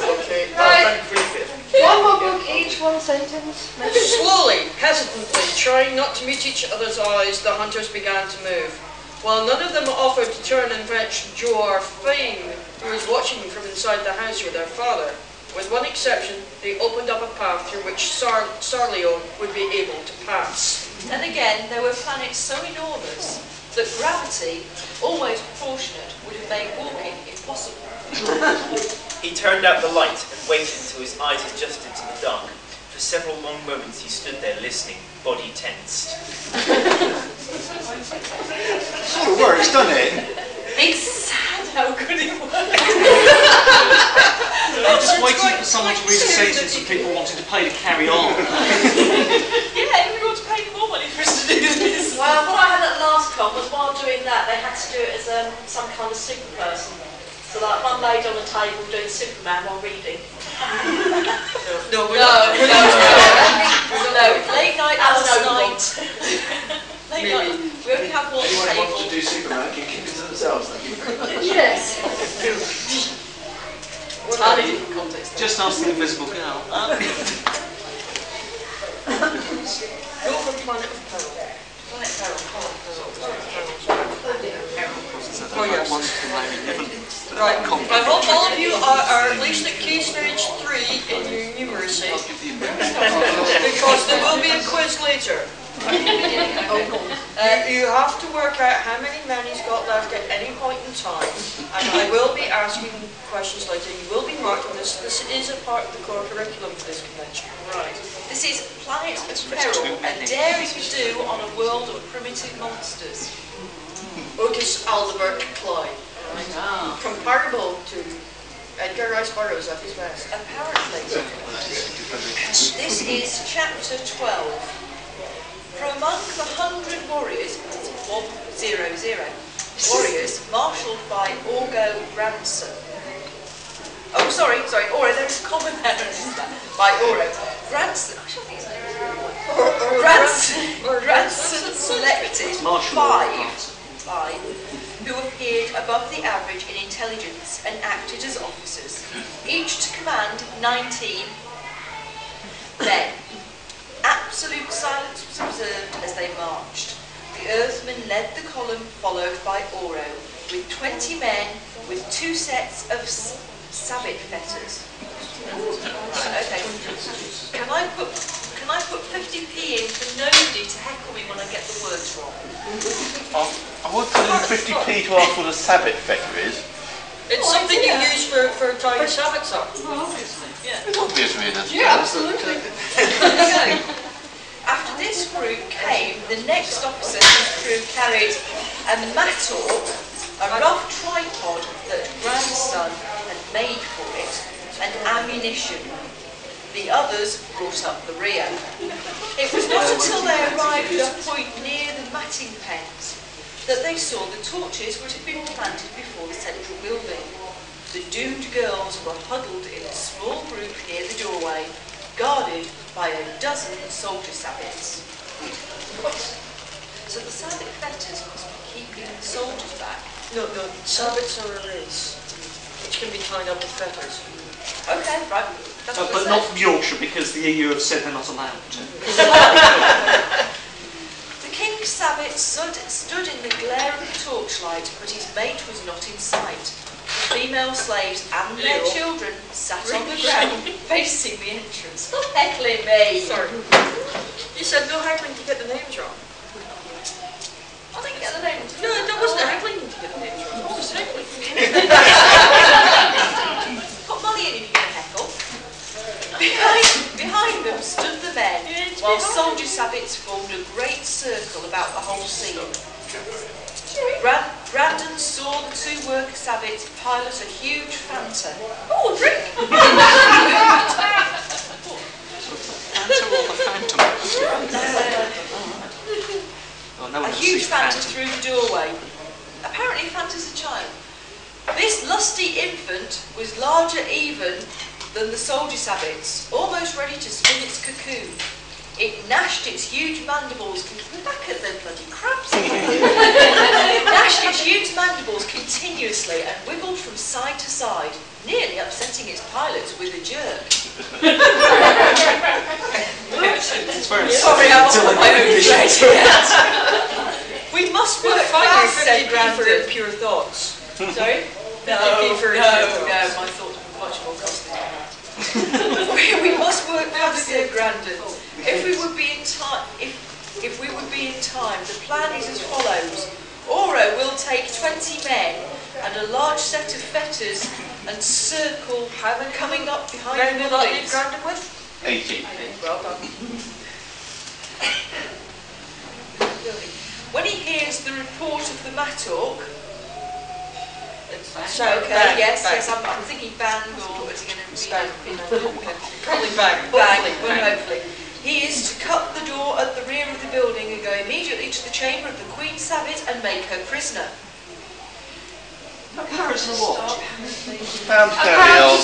Okay, Right. brief it. One more book each, one sentence. Slowly, hesitantly, trying not to meet each other's eyes, the hunters began to move. While none of them offered to turn and fetch Joar Fane, who was watching from inside the house with their father. With one exception, they opened up a path through which Sarleon would be able to pass. And again, there were planets so enormous that gravity, always proportionate, would have made walking impossible. He turned out the light and waited until his eyes adjusted to the dark. For several long moments he stood there listening, body tensed. Sort of works, doesn't it? It's sad how good it works. I'm just waiting for someone to read a sentence and people wanting to pay to carry on. Yeah, everybody wants to pay more money for us to do this. Well, what I had at last con was while doing that, they had to do it as some kind of super person. So like one laid on a table doing Superman while reading. No, late night last night. Late Maybe. night. We only have one Anyone who table. wants to do Superman can keep it to themselves, thank you very much. Yes. Entirely different context. Just ask the invisible girl. Go for Planet of Peril. Planet Peril. Oh yes. Right. I hope all of you are at least at key stage 3 in your numeracy. Because there will be a quiz later. You have to work out how many men he's got left at any point in time. And I will be asking questions later. You will be marked on this. This is a part of the core curriculum for this convention. Right. This is Planet of Peril, a daring do on a world of primitive monsters. Otis Aldebert Clyde. Comparable to Edgar Rice Burroughs at his best. Apparently. This is chapter 12. From among the 100 warriors, 100 warriors, marshalled by Orgo Ransom. Oh, sorry, Oro, there is a common error by Oro. Ransom, I should think it's Ransom selected five who appeared above the average in intelligence and acted as officers, each to command 19 men. Absolute silence was observed as they marched. The Earthmen led the column, followed by Oro, with 20 men with 2 sets of sabot fetters. Okay. Can I put 50p in for nobody to heckle me when I get the words wrong? I would put in 50p to ask what a sabot fetter is. It's something you use for tying sabots up. It's obvious, really. Yeah, absolutely. this group came the next officer whose crew carried a mattock, a rough tripod that grandson had made for it, and ammunition. The others brought up the rear. It was not until they arrived at a point near the matting pens that they saw the torches which had been planted before the central building. The doomed girls were huddled in a small group near the doorway, guarded by a dozen soldier sabbats. So the sabbat fetters must be keeping the soldiers back. No, sabbats are a lace, which can be tied up with fetters. Okay, right. That's what But they not said. from Yorkshire, because the EU have said they're not allowed to. The king's sabbat stood in the glare of the torchlight, but his mate was not in sight. The female slaves and their children sat on the ground facing the entrance. Stop heckling me! Sorry. You said no heckling to get the names wrong. I didn't get the name. No, that wasn't heckling to get the names wrong. What was heckling? Put Molly in if you're going to heckle. Behind them stood the men, while soldier sabbats formed a great circle about the whole scene. Brandon saw the two worker sabbats pilot a huge Fanta. Oh, drink! Fanta or the Phantom? Oh, no A one huge sees Fanta through the doorway. Apparently Fanta's a child. This lusty infant was larger even than the soldier sabbats, almost ready to spin its cocoon. It gnashed its huge mandibles. We're back at the bloody crabs. It gnashed its huge mandibles continuously and wiggled from side to side, nearly upsetting its pilots with a jerk. It's very Sorry, I'm on my own thread yet. We must work fast, said 50p for Brandon. pure thoughts. Sorry? No, 50p for no, pure thoughts. my thoughts were much more costly than that. We must work fast, said Brandon. If we would be in time, if we would be in time, the plan is as follows. Oro will take 20 men and a large set of fetters and circle coming up behind Then the will that leave buildings. Brandon with? 80. Well done. When he hears the report of the mattock, So, okay, yes, I'm thinking bang, or is he going to be Probably bang. bang, hopefully. He is to cut the door at the rear of the building and go immediately to the chamber of the Queen Sabbat and make her prisoner. Prisoner what? Pound carry on.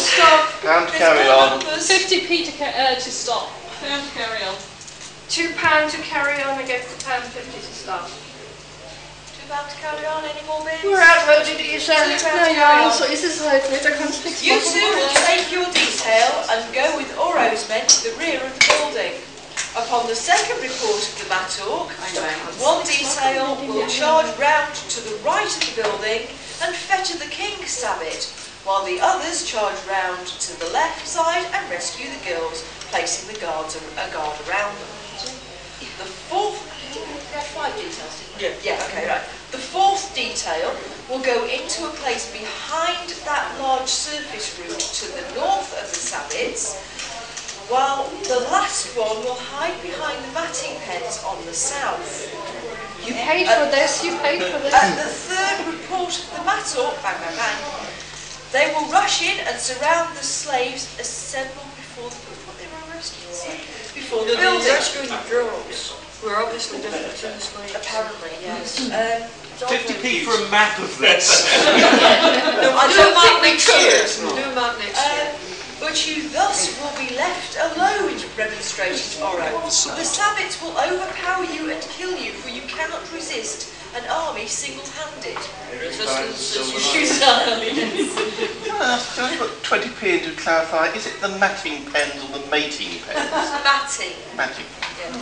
Pound carry on. 50p to stop. Carry on. £2 to carry on against £1.50 to stop. £2 to carry on, any more bits? We're outvoted, Isa. Naja, so ist es halt nicht. Da kannst du nichts You two will take your detail and go with Oro's men to the rear of the building. Upon the second report of the mattock, one detail will charge round to the right of the building and fetter the King's Sabbat, while the others charge round to the left side and rescue the girls, placing the guard around them. The fourth... We had 5 details, didn't we? Yeah, okay, right. The fourth detail will go into a place behind that large surface route to the north of the Sabbats, while the last one will hide behind the matting pens on the south. You paid for this, you paid for this. At the third report of the mattock, bang, bang, bang, they will rush in and surround the slaves assembled before the... What they were rescuing? Before the They're building. rescuing the girls, who are obviously different to the slaves. Apparently, yes. 50p for a map of this. No, I don't think we next year. could. Do a map next year. But you thus will be left alone, remonstrated Oro. The Sabbats will overpower you and kill you, for you cannot resist an army single-handed. Resistance is Can I put 20p in to clarify, is it the matting pens or the mating pens? Matting. Matting. Yeah.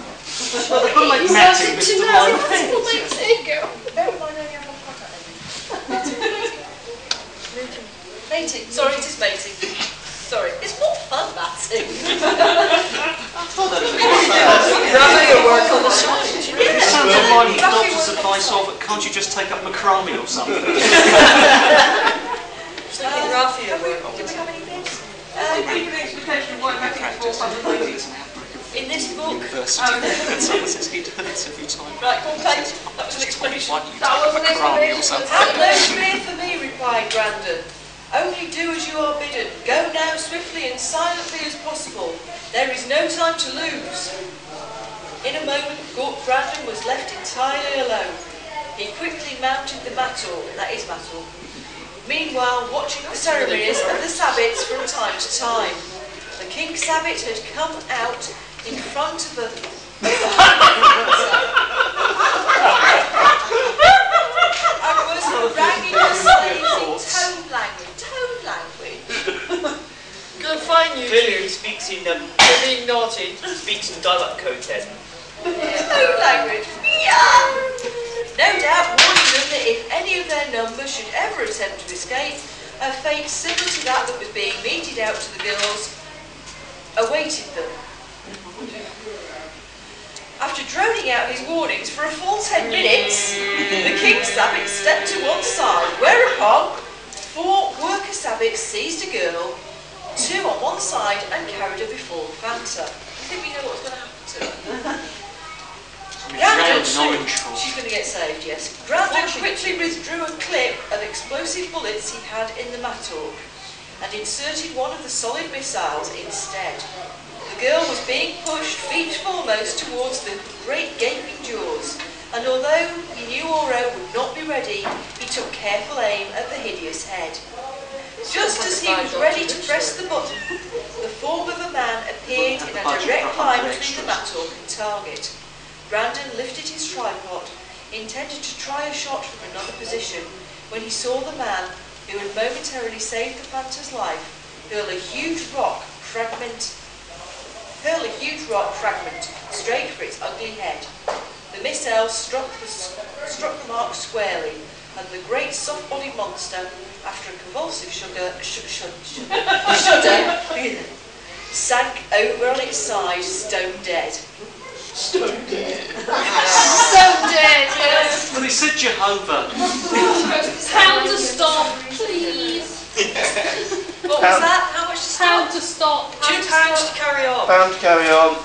Matting, Mr. Lyman. Bear in mind, I only have one contact lens. Mating. Sorry, it is mating. Sorry, it's more fun matting. Rather work on the side. It sounds like doctor's advice of, can't you just take up macrame or something? Raffia Did work. we have any bits? Give you an explanation of why Matthew is 400 ladies. In this book, university. And someone says he'd hurts every time. Right, go on, Kate. That was an explanation. Like you That take was up a an Qur'an or explanation. something. Have no fear for me, replied Grandon. Only do as you are bidden. Go now swiftly and silently as possible. There is no time to lose. In a moment, Grandon was left entirely alone. He quickly mounted the mattor, that is mattor, meanwhile watching the ceremonies of the sabbats from time to time. The King Sabbat had come out in front of the and was haranguing the slaves in tone language. Gonna find you Clearly he two speaks in for being naughty. speaks in dialect code then. Tone language. Yeah. No doubt warning them that if any of their number should ever attempt to escape, a fate similar to that was being meted out to the girls awaited them. After droning out his warnings for a full 10 minutes, the King Sabbat stepped to one side, whereupon 4 worker Sabbats seized a girl, 2 on one side, and carried her before the Fanta. I think we know what's going to happen to her. She's going to get saved, yes. Grandon quickly withdrew a clip of explosive bullets he had in the mattock and inserted one of the solid missiles instead. The girl was being pushed feet foremost towards the great gaping jaws, and although he knew Oro would not be ready, he took careful aim at the hideous head. Just as he was ready to press the button, the form of a man appeared in a direct line between the mattock and target. Grandon lifted his tripod, intended to try a shot from another position, when he saw the man, who had momentarily saved the Fanta's life, hurl a huge rock fragment straight for its ugly head. The missile struck the mark squarely, and the great soft-bodied monster, after a convulsive shudder, sank over on its side, stone dead. Stone dead. So dead, yes. Well, he said Jehovah. Pound to stop, please. What was that? How much to stop? Pound to stop. £2 to carry on. Pound to carry on.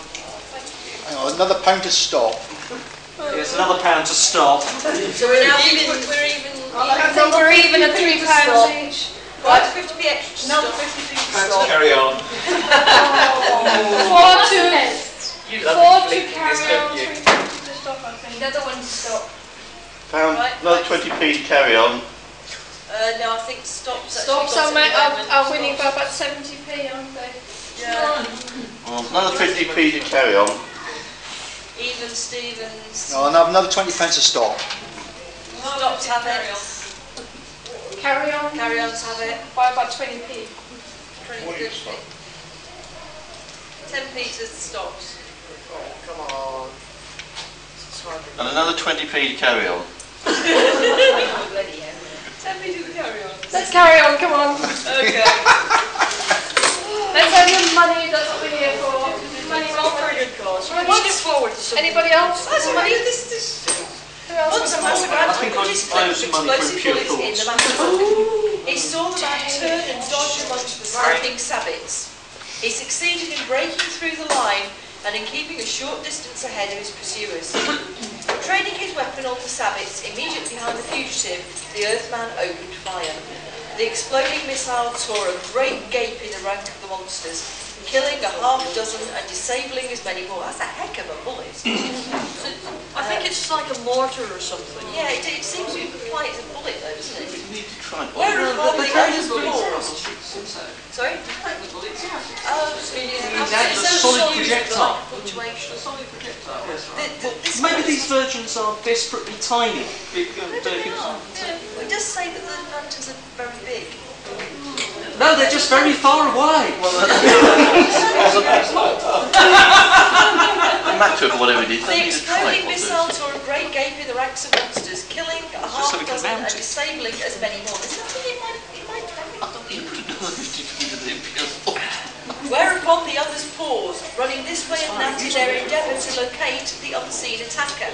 Hang on, another pound to stop. Yes, another £1 to stop. So we're now even. I think we're even at £3 each. Right, 50p extra. Another 50p to Let's stop. carry on. 4 to carry on, 3 to stop, I think. The other one to stop. Pound, Right. another 20p to carry on. No, I think stops. Stops are winning by about 70p, aren't they? Yeah. Another 50p to carry on. Even Stevens. No, another £20 to stop. Stops have it. Carry on. Carry ons have it. By about 20p. 20, 50. 10p to stops. Oh, come on. And another 20p to carry on. Bloody hell. 10p to the carry on. Let's carry on, come on. Okay. Let's earn the money, that's what we're here for. Money, It's all for a good cause. Right, We're looking forward to something. Anybody else? That's all right. This. Who else? Once a master grand I think put I his owe clip some of money for explosive pure bullets in the thoughts. mattock. He saw the man turn and dodge amongst the sniping sabbats. He succeeded in breaking through the line and in keeping a short distance ahead of his pursuers. Training his weapon on the sabbats immediately behind the fugitive, the Earthman opened fire. The exploding missile tore a great gape in the rank of the monsters, killing a half dozen and disabling as many more. That's a heck of a bullet. I think it's like a mortar or something. Yeah, it seems to imply it's a bullet though, doesn't it? We need to try and Whereupon the others bullets. paused. Sorry? The bullets, yeah. Oh, It's a solid projectile. A solid projectile, that's right. Maybe these versions are desperately tiny. It does say that the lanterns are very big. No, they're just very far away. a matter of whatever it is. The exploding missile tore a great gape in the ranks of monsters, killing a half so we can dozen and mount it. disabling as many more. There's nothing in my Whereupon the others paused, running this way and that in their endeavour to locate the unseen attacker.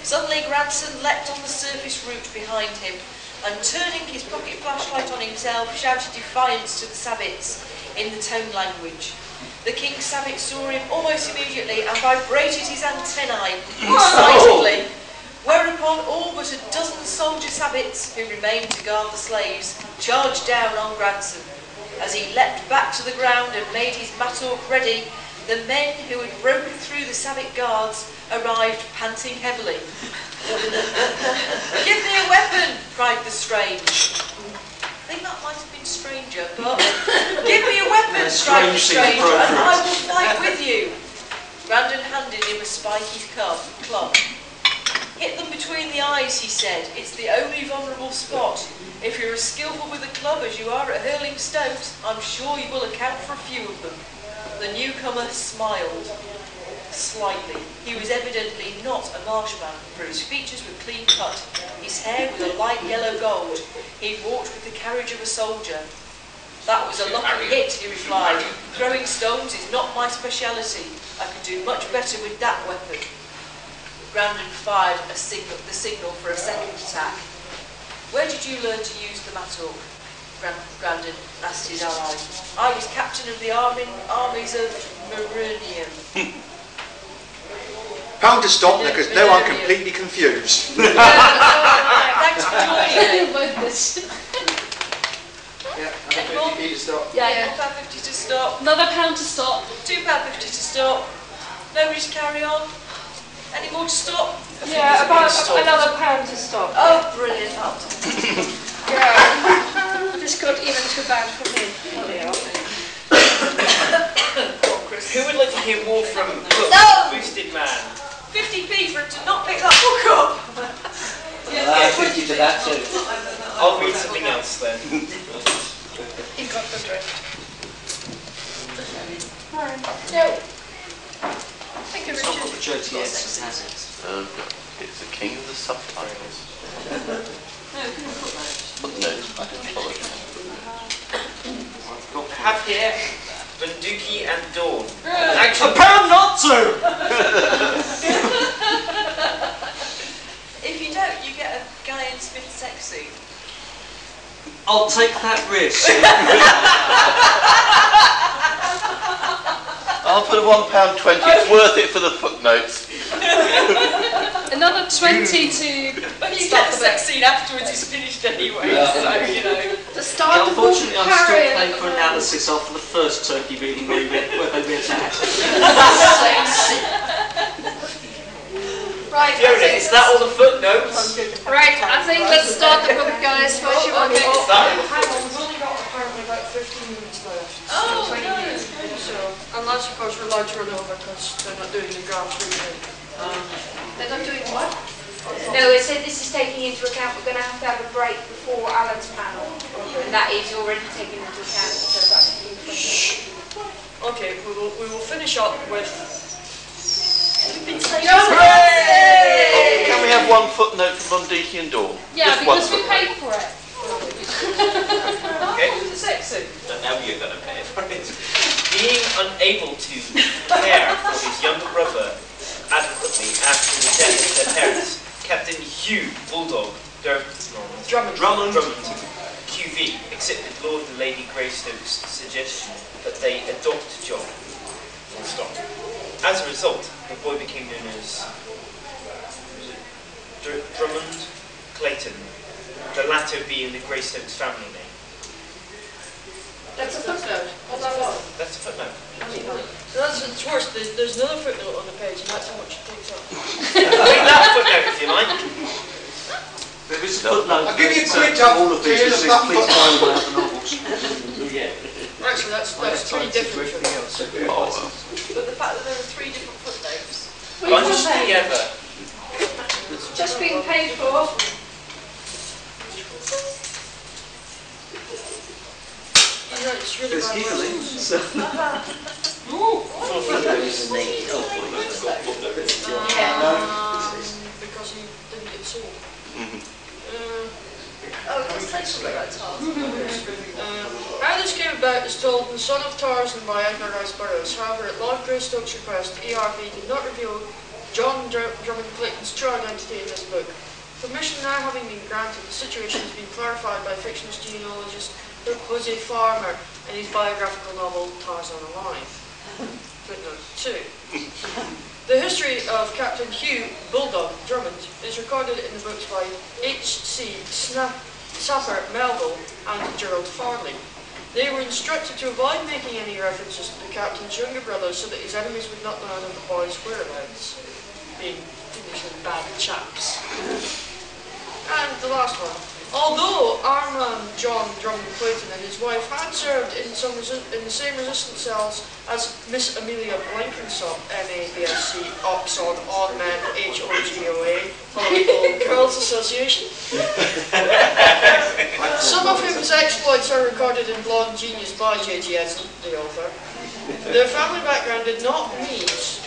Suddenly Granson leapt on the surface route behind him, and turning his pocket flashlight on himself, shouted defiance to the sabbats in the tone language. The King Sabbit saw him almost immediately and vibrated his antennae excitedly, whereupon all but a dozen soldier sabbits, who remained to guard the slaves, charged down on Granson. As he leapt back to the ground and made his mattock ready, the men who had broken through the sabbit guards arrived panting heavily. "Give me a weapon!" cried the strange. I think that might have been stranger, but "Give me a weapon!" cried the stranger, "and I will fight with you." Grandon handed him a spiky club. "Hit them between the eyes," he said. "It's the only vulnerable spot. If you're as skillful with a club as you are at hurling stones, I'm sure you will account for a few of them." The newcomer smiled slightly. He was evidently not a marshman, for his features were clean cut. His hair was a light yellow gold. He walked with the carriage of a soldier. "That was a lucky hit," he replied. "Throwing stones is not my speciality. I could do much better with that weapon." Grandon fired the signal for a second attack. "Where did you learn to use the mattock?" Grandon asked his ally. "I was captain of the armies of Meridian." Pound to stop because now I'm completely confused. Thanks for joining me. Yeah, £1.50 to stop. Yeah. £1.50 to stop. Another £1 to stop. £2.50 to stop. Nobody to carry on. Any more to stop? Yeah, about another £1 to stop. Oh, brilliant. Yeah. This got even too bad for me. Who would like to hear more from Boosted Man? 50p for him to not pick that book up. I'll 50 to that too. I'll read something else then. He got the drift. No. Thank you, It's not Richard. got the JTX, has it? It's the king of the subtitles. No, couldn't put that. Footnotes, I didn't follow that. Have here Bunduki and Dawn. A pound not to! If you don't, you get a Guy and Smith sex scene. I'll take that risk. I'll put a £1.20. It's worth it for the footnotes. Another 20 to But you stop get a the sex bit. scene afterwards, it's finished anyway, so, you know. The start of the Unfortunately, I'm still parry. paying for analysis after the first turkey reading where they attacked. Right, Fiona, is that all the footnotes? right, I think let's start the book, guys. What you want? Is that all the Hang on, we've only got apparently about 15 minutes left. Oh, 20 no. minutes. So, unless of course we're allowed to run over because they're not doing the draft reading. They're not doing what? No, it said this is taking into account we're going to have a break before Alan's panel, and that is already taken into account, so about 15 20 minutes. Okay, we will finish up with. Can we have one footnote from Bunduki and Dawn? Yeah, Just one because we footnote. paid for it. Okay. It's a sex scene. And now you're going to pay for it. Being unable to care for his younger brother adequately after the death of their parents, Captain Hugh Bulldog Drummond QV accepted Lord and Lady Greystoke's suggestion that they adopt John. Full stop. As a result, the boy became known as Drummond Clayton, the latter being the Greystokes family name. That's a footnote. Hold on. That's a footnote. So that's what's worse. There's another footnote on the page, and that's how much it takes up. Read that footnote if you like. There is a footnote. I'll give you a quick all of these Cheers, is that please footnote. buy one of the novels. Actually, that's three different footnotes. But the fact that there are 3 different footnotes. Bunched together. Just being paid for. You know, it's really There's bad giggling. writing. So. Because he didn't get sold. Oh, it does say something about Tarzan. How this came about is told in The Son of Tarzan by Edgar Rice Burroughs. However, at Lord Greystoke's request, ERB did not reveal John Drummond Clayton's true identity in this book. Permission now having been granted, the situation has been clarified by fictionist genealogist Jose Farmer in his biographical novel Tarzan Alive. Footnote 2. The history of Captain Hugh Bulldog Drummond is recorded in the books by H.C. Sapper Melville and Gerald Farley. They were instructed to avoid making any references to the captain's younger brother so that his enemies would not learn of the boy's whereabouts, being usually bad chaps. And the last one. Although Armand John Drummond Clayton and his wife had served in the same resistance cells as Miss Amelia Blenkinsop, MABSC, Oxford, Odd Man, HOGOA, Political Girls Association. Some of whose exploits are recorded in Blonde Genius by J.G. Edson, the author. Their family background did not meet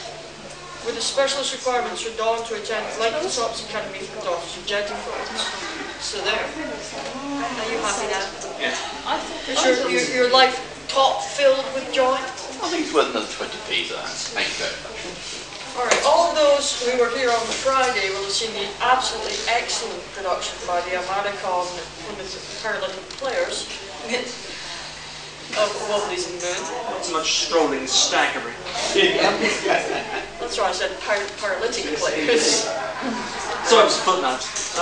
with the specialist requirements for Dawn to attend Blenkinsop's Academy for Daughters of Gentlefolks. So there. Are you happy now? Yeah. Is your life top filled with joy? I think it's worth another 20p, so thank you very much. Alright, all of those who were here on Friday will have seen the absolutely excellent production by the Armadacon Paralympic players of Wobblies and Moon. Not so much strolling, staggering. That's right, I said paralytic players. So it was footnotes.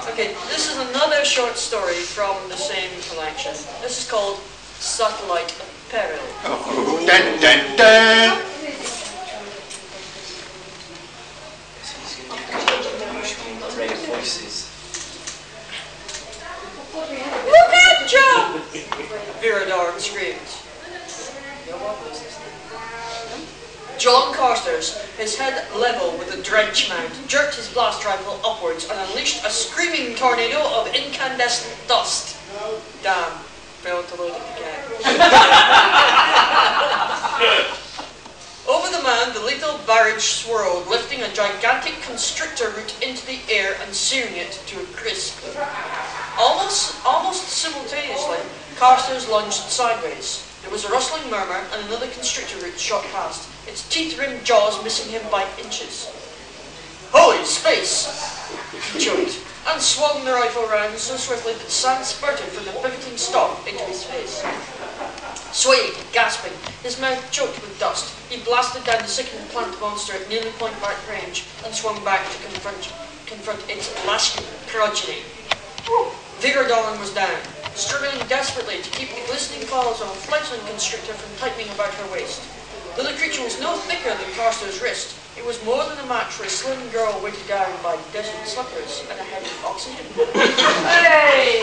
Okay, this is another short story from the same collection. This is called Satellite Peril. Oh, dun, dun, dun. Voices. Look at John! Vera Darn screamed. John Carstairs, his head level with a drench mount, jerked his blast rifle upwards and unleashed a screaming tornado of incandescent dust. Damn, failed to load it again. Over the man, the lethal barrage swirled, lifting a gigantic constrictor root into the air and searing it to a crisp. Almost simultaneously, Carstairs lunged sideways. There was a rustling murmur, and another constrictor root shot past, its teeth-rimmed jaws missing him by inches. Holy space! He choked, and swung the rifle round so swiftly that sand spurted from the pivoting stock into his face. Swaying, gasping, his mouth choked with dust, he blasted down the sickening plant monster at nearly point-blank range and swung back to confront its lashing progeny. Vera Dawn was down, struggling desperately to keep the glistening claws of a fledgling constrictor from tightening about her waist. Though the creature was no thicker than Carstairs' wrist, it was more than a match for a slim girl weighted down by desert slippers and a head of oxygen. Hey!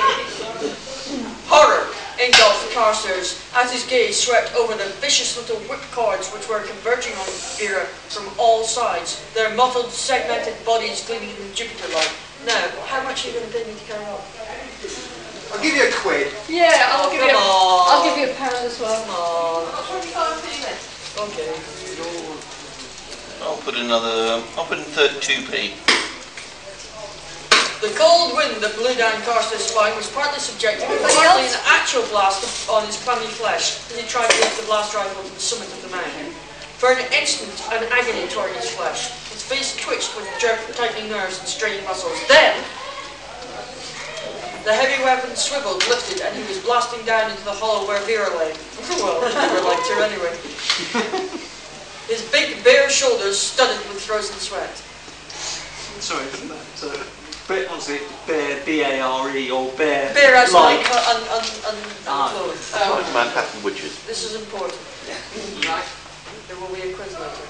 Horror engulfed Carstairs as his gaze swept over the vicious little whipcords which were converging on Vera from all sides, their mottled, segmented bodies gleaming in the Jupiter light. Now, how much are you going to pay me to carry on? I'll give you a quid. Yeah, I'll give you a pound as well. Come on. Okay. I'll put in 32p. The cold wind that blew down Carstairs' spine was partly subjective and partly an actual blast on his clammy flesh as he tried to lift the blast rifle to the summit of the mountain. For an instant, an agony tore at his flesh. His face twitched with jerked, tightening nerves and straining muscles. Then, the heavy weapon swiveled, lifted, and he was blasting down into the hollow where Vera lay. Well, Vera liked her anyway. His big, bare shoulders studded with frozen sweat. Sorry, isn't that was it bear, B-A-R-E, or bear? Bare as like unclothed. Manhattan witches. This is important. Right. There will be a quiz later.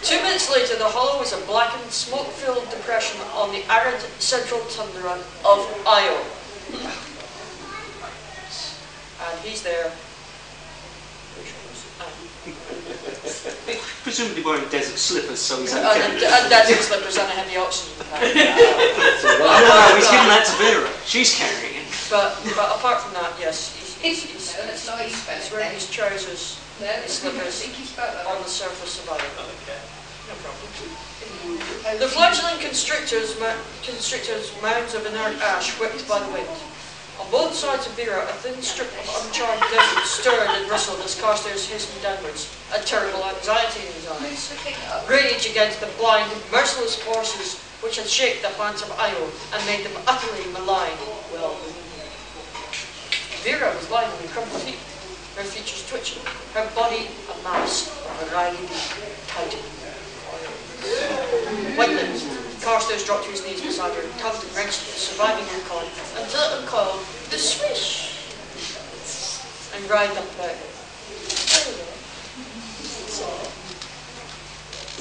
2 minutes later, the hollow was a blackened, smoke-filled depression on the arid central tundra of Io. And he's there. Presumably wearing desert slippers, so he's okay. And desert slippers and a heavy oxygen tank. No, he's giving that to Vera. She's carrying it. But apart from that, yes, he's wearing his trousers, his slippers on the surface of Io. No problem. The fledgling constrictors mounds of inert ash whipped by the wind. On both sides of Vera, a thin strip of uncharted desert stirred and rustled as Carstairs hastened downwards, a terrible anxiety in his eyes. Rage against the blind and merciless forces which had shaped the plants of Io and made them utterly malign. Well, Vera was lying in a crumpled heap, her features twitching, her body a mass of a ragged titan. White lips. Carstairs dropped to his knees beside her, tugged and wrenched the surviving coin until it uncoiled the swish and writhed up about it.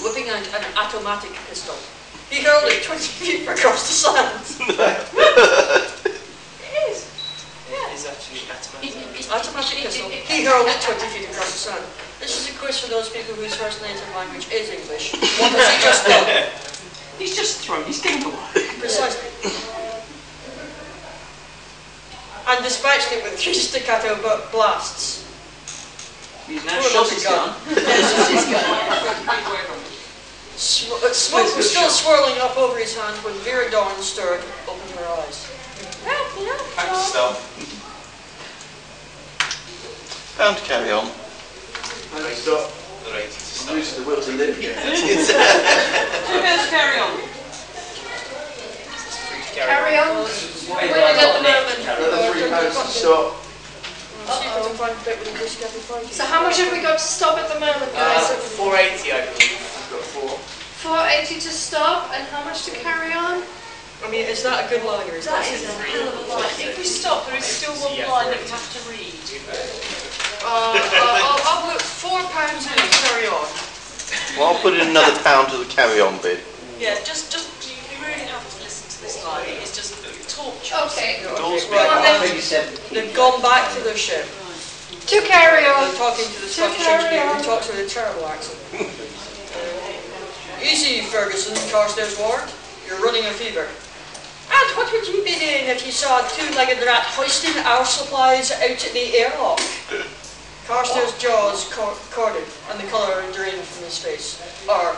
Whipping out an automatic pistol, he hurled it 20 feet across the sand. It is. It is actually automatic. Automatic pistol. He hurled it 20 feet across the sand. This is a quiz for those people whose first native language is English. What has he just done? He's just thrown his game away. Precisely. And dispatched it with 3 staccato blasts. He's now shot his gun. Smoke was still swirling up over his hand when Vera Dawn stirred, opened her eyes. Back to stop. Bound to carry on. Stop. Right, to stop. I'm losing the will to live here. Let's carry on. Carry on. We're at the moment. Another 3 pounds to stop. See if I can find a bit with a disc every 5 So how much have we got to stop at the moment, guys? 480, I believe. I've got 4. 480 to stop, and how much to carry on? I mean, is that a good line or is That that is a hell of a line. If we stop, there is still one line that we have to read. I'll put £4 in and carry on. Well, I'll put in another pound to the carry-on bid. Yeah, just you really have to listen to this line. It is just torture. Okay. Right. Maybe 70. They've gone back to their ship. To carry on. They're talking to the To Scottish carry engineer on. who talks with a terrible accent. Easy, Ferguson, Carstairs warned. You're running a fever. And what would you be doing if you saw a 2-legged rat hoisting our supplies out in the airlock? Carstairs' jaws corded, and the colour drained from his face. Our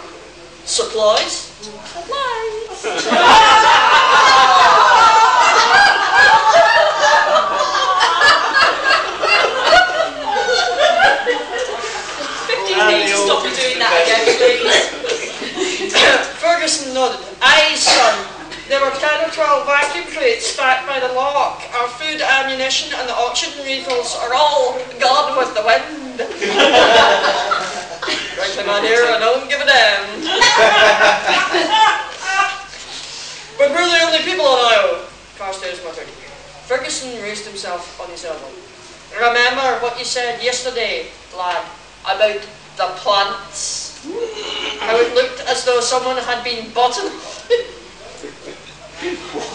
supplies? Supplies! Need to stop you doing that again, please. Ferguson nodded. Aye, son. There were 10 or 12 vacuum crates stacked by the lock. Our food, ammunition, and the oxygen refills are all gone with the wind. Right, man here, I don't give a damn. But we're the only people on Io, Carstairs muttered. Ferguson raised himself on his elbow. Remember what you said yesterday, lad, about the plants? How it looked as though someone had been bottom.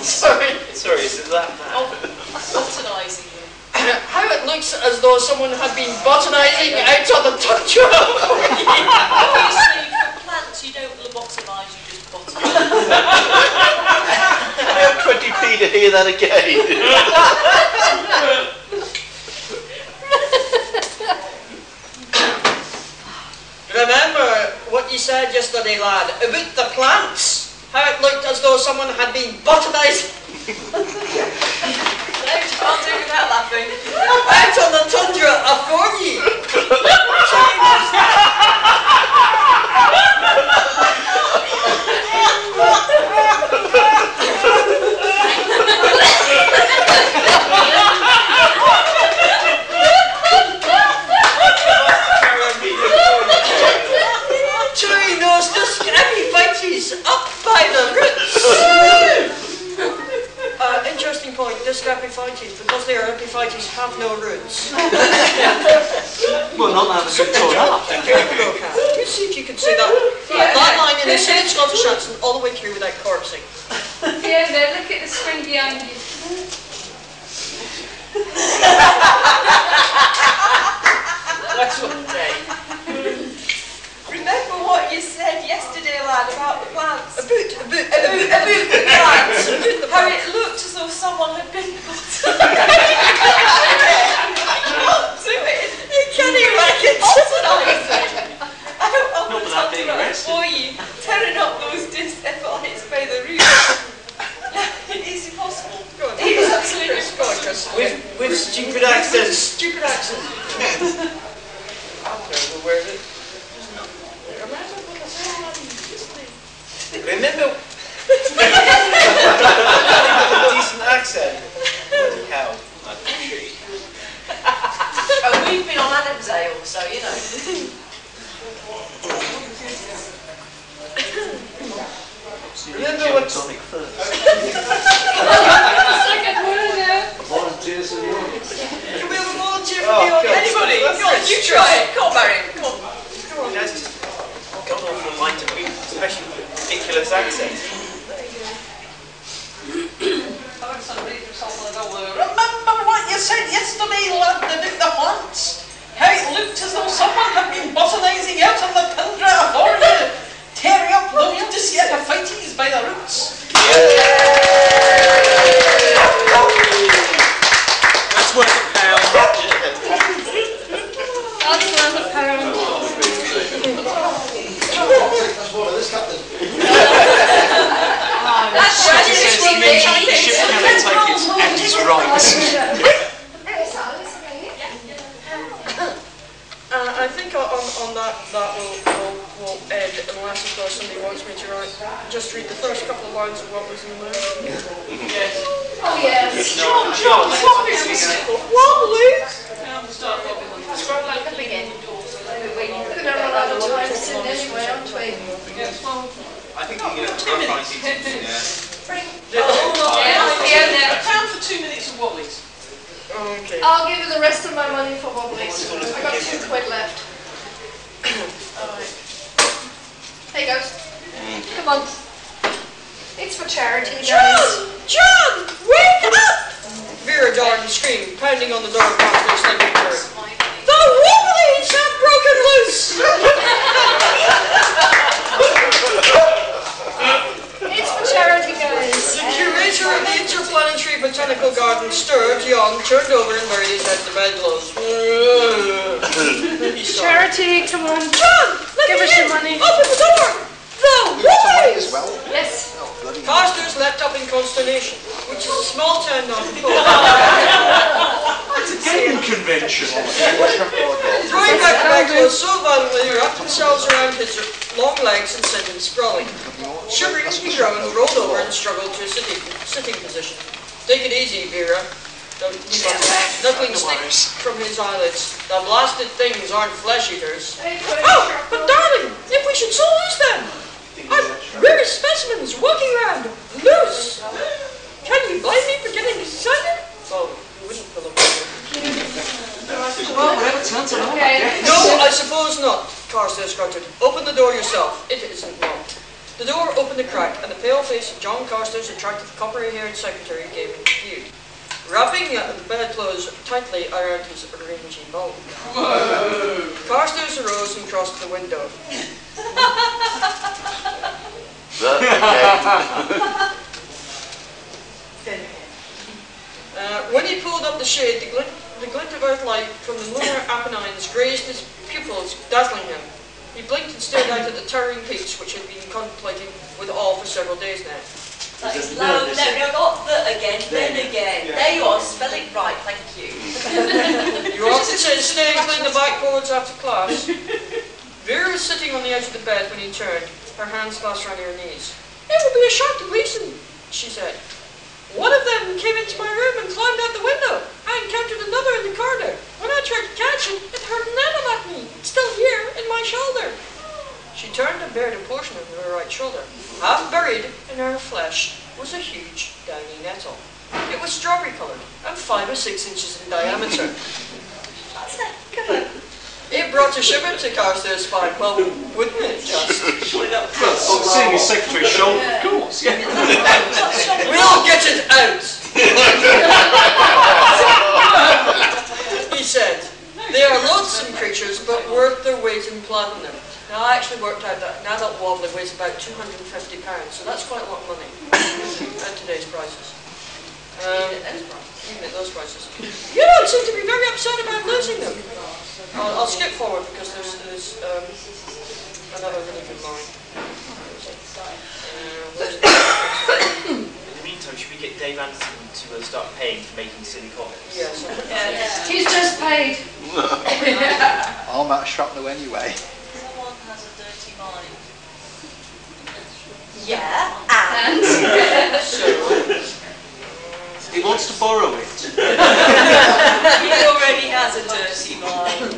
Sorry, is it that bad? Botanising them. How it looks as though someone had been botanising out on the tundra. Obviously, for plants, you don't lobotomise, you just botanise. I have 20p to hear that again. Remember what you said yesterday, lad, about the plants? How it looked as though someone had been botanising No, can't do without laughing. out on the tundra afore ye. Chewing those scabby fighties up by the roots. Interesting point, disc epiphytes, because they are epiphytes, have no roots. Well, not now they're torn up. You see if you can say that line in a silly Scottish accent all the way through without corpsing. Yeah, there, look at the screen behind you. That's one day. Remember what you said yesterday, lad, about the plants? A boot. About the plants. How it looked as though someone had been do it. You can't even make it. Out on Not the without being tundra arrested. for you, tearing up those discephalites by the root. It is impossible. Go on. It is absolutely Go on, Chris. With stupid accents. Stupid accent. Okay, where is it? Remember? Decent accent. Bloody hell. And we've been Remember what you said yesterday, lad, about the plants? How it looked as though someone had been botanising out of the tundra for you, tearing up those epiphytes by the roots. That's worth a pound. That's worth a pound. That's right. He says he mentioned the ship cannot take it, and he's right. I think on that will end, unless of course somebody wants me to just read the first couple of lines of what was in there. Yes. Oh yes. John, Scroll like up again. We're going to run out of time soon anyway, aren't we? Yes, well, I think you get 2 minutes. a pound for 2 minutes of wobblies. Okay. I'll give you the rest of my money for wobblies. I got £2 left. Alright. There you go. Come on. It's for charity, guys. John! Wake up! Vera Darden screamed, pounding on the door of Pastor's sleeping bird. The wobblies have broken loose! It's for charity, guys. The curator of the Interplanetary Botanical Garden stirred, yawned, turned over and buried his head in the bedclothes. Charity, come on. John! Give us your money. Open the door! The wobblies! Yes. Carstairs leapt up in consternation, which is a small town not full. It's a gaming convention. Throwing back the bedclothes so violently, they wrapped themselves around his long legs and sent him sprawling. Shivering, he groaned, rolled over and struggled to a sitting position. Take it easy, Vera. Knuckling sticks from his eyelids. The blasted things aren't flesh eaters. Oh, but darling, if we should so lose them! I've rare specimens walking around, loose! Can you blame me for getting excited? Oh, you wouldn't fill up Well, whatever turns it on. Okay. No, I suppose not, Carstairs grunted. Open the door yourself. It isn't locked. The door opened a crack, and the pale face of John Carstairs' attractive coppery-haired secretary came into view, wrapping the bedclothes tightly around his rangy bulb. Carstairs arose and crossed the window. When he pulled up the shade, the glint of earthlight from the lunar Apennines grazed his pupils, dazzling him. He blinked and stared out at the towering peaks which he had been contemplating with awe for several days now. That is loud. No, not the again, then again. There you are, spell it right, thank you. You often said stay and clean the backboards after class. Vera was sitting on the edge of the bed when he turned, her hands clasped around her knees. It would be a shock to Gleason, she said. One of them came into my room and climbed out the window. I encountered another in the corridor. When I tried to catch it, it hurt an nettle at me. It's still here, in my shoulder. She turned and bared a portion of her right shoulder. Half buried in her flesh was a huge, downy nettle. It was strawberry-coloured and 5 or 6 inches in diameter. That's it, come on. It brought a shiver to Carstairs' spine. Well, wouldn't it just? Well, seeing his secretary's shoulder, of course, yeah. We'll get it out! He said, they are loathsome creatures, but worth their weight in platinum. Now, I actually worked out that an adult wobbly weighs about £250, so that's quite a lot of money at today's prices. Even at those prices. You don't seem to be very upset about losing them. I'll skip forward because there's another really good line. In the meantime, should we get Dave Anderson to start paying for making silly comments? Yes. He's just paid. I'm out of shrapnel anyway. Someone has a dirty mind. Yeah, and? He wants to borrow it. He already has a dirty mind.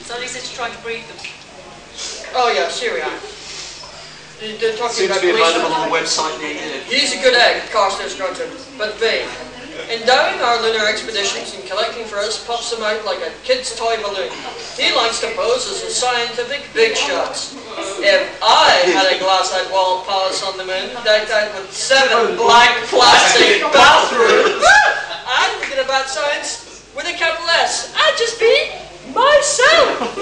So he said to try to breed them. Oh yes, here we are. They're talking Seems about to be Gleason. available on the website near you. He's a good egg, Carstairs grunted, but vague. endowing our lunar expeditions and collecting for us puffs him out like a kid's toy balloon. He likes to pose as a scientific big shot. If I had a glass-eyed wall palace on the moon, decked out with 7 black plastic bathrooms, I'm thinking about science with a capital S. I'd just be myself.